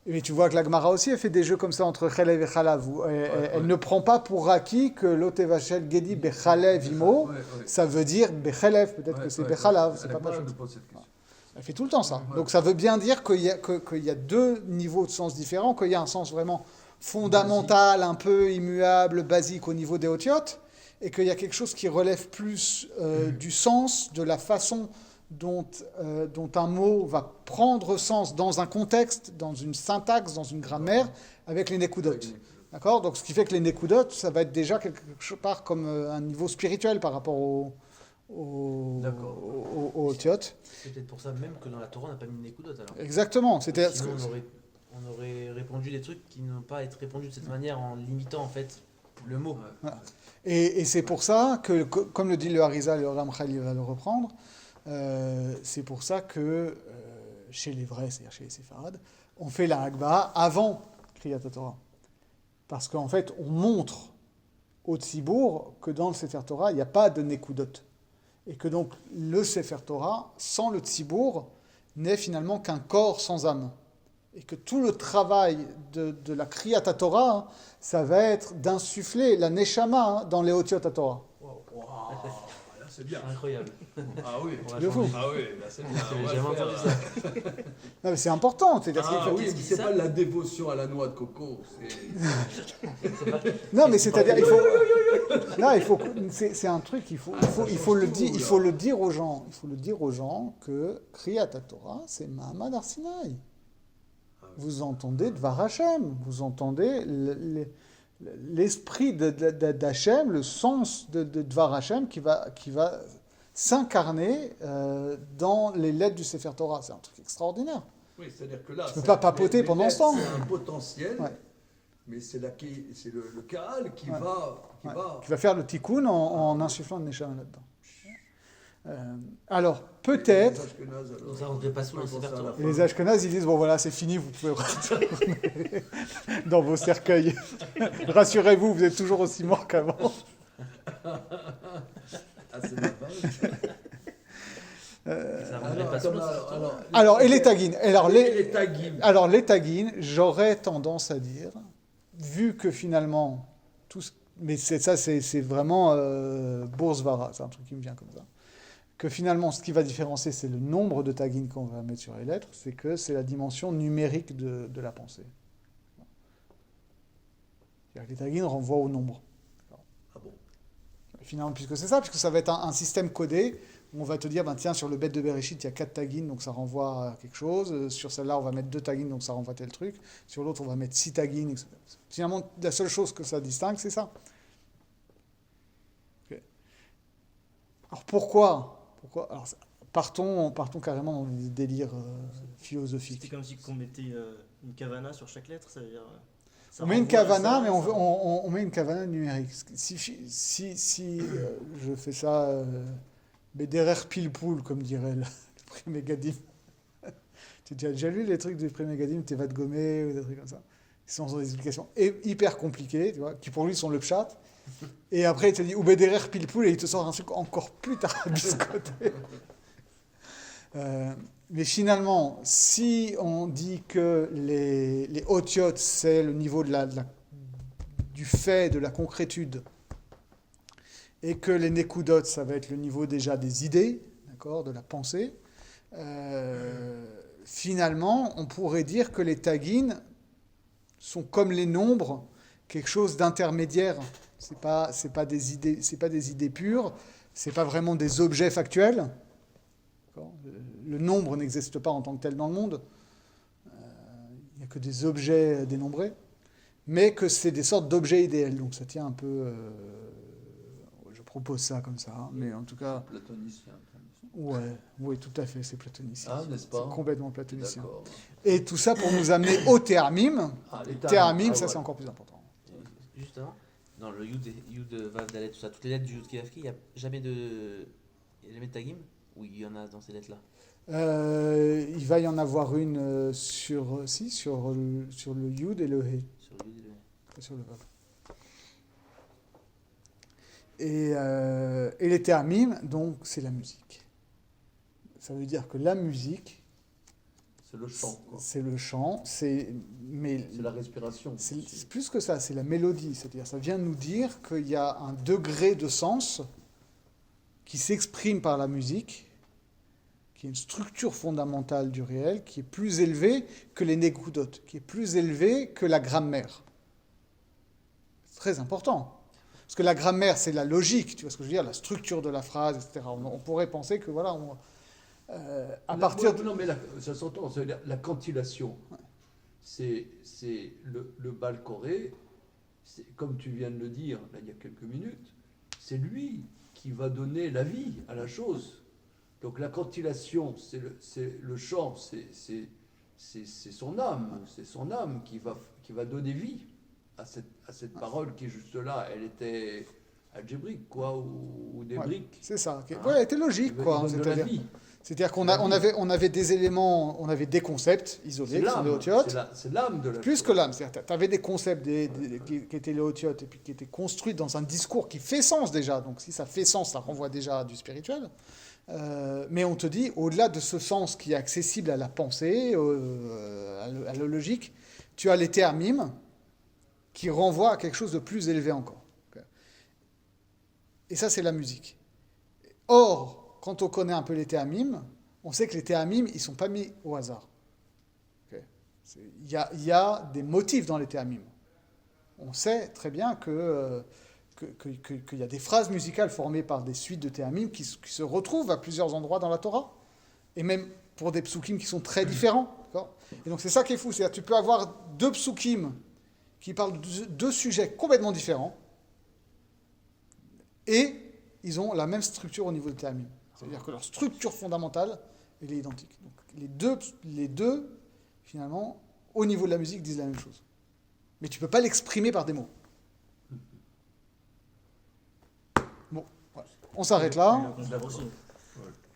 Mais tu vois que la Gemara aussi, elle fait des jeux comme ça entre Chalev et Chalav. Elle ne prend pas pour acquis que l'Otevachel Gedi Bechalev Imo, ça veut dire Bechalev, peut-être que c'est Bechalav, c'est pas chose. Elle fait tout le temps ça. Donc ça veut bien dire qu'il y a deux niveaux de sens différents, qu'il y a un sens vraiment fondamental, un peu immuable, basique au niveau des otiotes, et qu'il y a quelque chose qui relève plus du sens, de la façon dont un mot va prendre sens dans un contexte, dans une syntaxe, dans une grammaire, avec les nekudot. D'accord ? Donc ce qui fait que les nekudot, ça va être déjà quelque part comme un niveau spirituel par rapport au otiotes. C'est peut-être pour ça même que dans la Torah, on n'a pas mis nekudot alors. Exactement. Sinon, on aurait répondu des trucs qui n'ont pas été répondus de cette manière en limitant en fait le mot. Voilà. Et c'est pour ça que, comme le dit le Harizal, le Ramchal va le reprendre, c'est pour ça que chez les vrais, c'est-à-dire chez les séfarades, on fait la Hagbaha avant Kriyat Torah. Parce qu'en fait, on montre au Tzibour que dans le Sefer Torah, il n'y a pas de Nekudot. Et que donc le Sefer Torah, sans le Tzibour, n'est finalement qu'un corps sans âme. Et que tout le travail de la Kriyat Torah, ça va être d'insuffler la Neshama dans les Otiot Torah. C'est bien. Incroyable. Ah oui, de fou. Ah oui, là c'est bien. J'ai jamais entendu ça. Non, mais c'est important. Ah oui, mais c'est pas de la dévotion à la noix de coco. Non, mais c'est-à-dire, il faut. Non, il faut. C'est un truc. Il faut le dire aux gens. Il faut le dire aux gens que Kriyat Torah, c'est Mahamad Har Sinaï. Vous entendez Dvar Hashem. Vous entendez l'esprit d'Hachem, le sens de Dvar Hashem qui va s'incarner dans les lettres du Sefer Torah. C'est un truc extraordinaire. Oui, c'est-à-dire que là, tu ne peux pas papoter pendant ce temps. C'est un potentiel, mais c'est le Kaal qui va faire le tikkun en insufflant le Neshama là-dedans. Alors, peut-être... Les Ashkenaz, ils disent, bon voilà, c'est fini, vous pouvez retourner dans vos cercueils. Rassurez-vous, vous êtes toujours aussi morts qu'avant. C'est ma alors, et les taguines. Alors, les taguines, j'aurais tendance à dire, vu que finalement, mais c'est vraiment Boursvara, c'est un truc qui me vient comme ça, que finalement, ce qui va différencier, c'est le nombre de taguines qu'on va mettre sur les lettres, c'est que c'est la dimension numérique de la pensée. C'est-à-dire que les taguines renvoient au nombre. Ah bon. Finalement, puisque ça va être un système codé, où on va te dire, tiens, sur le bête de Bereshit, il y a 4 taguines, donc ça renvoie à quelque chose. Sur celle-là, on va mettre 2 taguines, donc ça renvoie à tel truc. Sur l'autre, on va mettre 6 taguines, etc. Finalement, la seule chose que ça distingue, c'est ça. Okay. Alors pourquoi alors, partons carrément dans des délires philosophiques. C'est comme si on mettait une kavana sur chaque lettre, ça veut dire... On met une kavana, mais on met une kavana numérique. Si je fais ça, Bederer Pilpoul, comme dirait le Pri Megadim. Tu as déjà lu les trucs du Pri Megadim, Tevat Gomé, ou des trucs comme ça. Ils sont dans des explications hyper compliquées, tu vois, qui pour lui sont le pshat. Et après, il te dit, ou Bederer Pilpoul, et il te sort un truc encore plus tarabiscoté. Mais finalement, si on dit que les otiotes, c'est le niveau du fait, de la concrétude, et que les nekudot, ça va être le niveau déjà des idées, d'accord, de la pensée, finalement, on pourrait dire que les taguines sont comme les nombres, quelque chose d'intermédiaire. C'est pas des idées pures, c'est pas vraiment des objets factuels. D'accord ? le nombre n'existe pas en tant que tel dans le monde. Il n'y a que des objets dénombrés, mais que c'est des sortes d'objets idéaux. Donc ça tient un peu... je propose ça comme ça, hein, mais en tout cas... Platonicien. Ouais, oui, tout à fait, c'est platonicien. Ah, n'est-ce pas? C'est complètement platonicien. D'accord. Et tout ça pour nous amener au théramim. Ah, les Théramim, ça voilà. c'est encore plus important. Juste avant, dans le Yud, Vav, Dalet, tout ça, toutes les lettres du Yud Kevavki, il n'y a jamais de tagim? Ou il y en a dans ces lettres-là? Il va y en avoir une sur le Yud et le He. Sur le Yud et le He. Pas sur le Vav. Et les théramim, donc c'est la musique. Ça veut dire que la musique, C'est le chant, quoi. c'est le chant, mais C'est la respiration. c'est plus que ça, c'est la mélodie. C'est-à-dire, ça vient nous dire qu'il y a un degré de sens qui s'exprime par la musique, qui est une structure fondamentale du réel, qui est plus élevée que les nekudot, qui est plus élevée que la grammaire. C'est très important. Parce que la grammaire, c'est la logique, tu vois ce que je veux dire, la structure de la phrase, etc. On pourrait penser que, voilà, à partir de... Non, mais ça s'entend, ça veut dire la cantillation. C'est le Balcoré, comme tu viens de le dire là, il y a quelques minutes, c'est lui qui va donner la vie à la chose. Donc la cantillation, c'est le chant, c'est son âme qui va donner vie à cette parole qui juste là, elle était algébrique, quoi, ou des briques. C'est ça. Hein? Ouais, elle était logique, quoi. Il donne de la vie. C'est-à-dire qu'on avait des éléments, on avait des concepts isolés, qui sont les otiotes. C'est l'âme de la Plus chose. que l'âme. C'est-à-dire tu avais des concepts qui étaient les otiotes et puis qui étaient construits dans un discours qui fait sens déjà. Donc si ça fait sens, ça renvoie déjà à du spirituel. Mais on te dit, au-delà de ce sens qui est accessible à la pensée, à la logique, tu as les théramim qui renvoient à quelque chose de plus élevé encore. Et ça, c'est la musique. Or, quand on connaît un peu les théramim, on sait que les théramim, ils ne sont pas mis au hasard. Il y a des motifs dans les théramim. On sait très bien qu'il y a des phrases musicales formées par des suites de théramim qui se retrouvent à plusieurs endroits dans la Torah, et même pour des psukim qui sont très différents. D'accord ? Et donc c'est ça qui est fou, c'est-à-dire tu peux avoir deux psukim qui parlent de deux sujets complètement différents, et ils ont la même structure au niveau des théramim. C'est-à-dire que leur structure fondamentale, elle est identique. Donc les deux, finalement, au niveau de la musique, disent la même chose. Mais tu ne peux pas l'exprimer par des mots. Bon, voilà. On s'arrête Et là. le contraire aussi.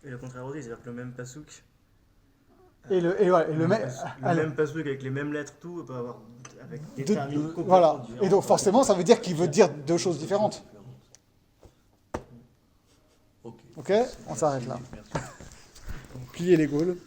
Et le contraire aussi, c'est-à-dire que le même pasouk. Le même pasouk avec les mêmes lettres, tout, peut avoir avec des termes complètement voilà. différents. Et donc forcément, ça veut dire qu'il veut dire deux choses différentes. Ok. Ok ? On s'arrête là. Merci. Pliez les gaules.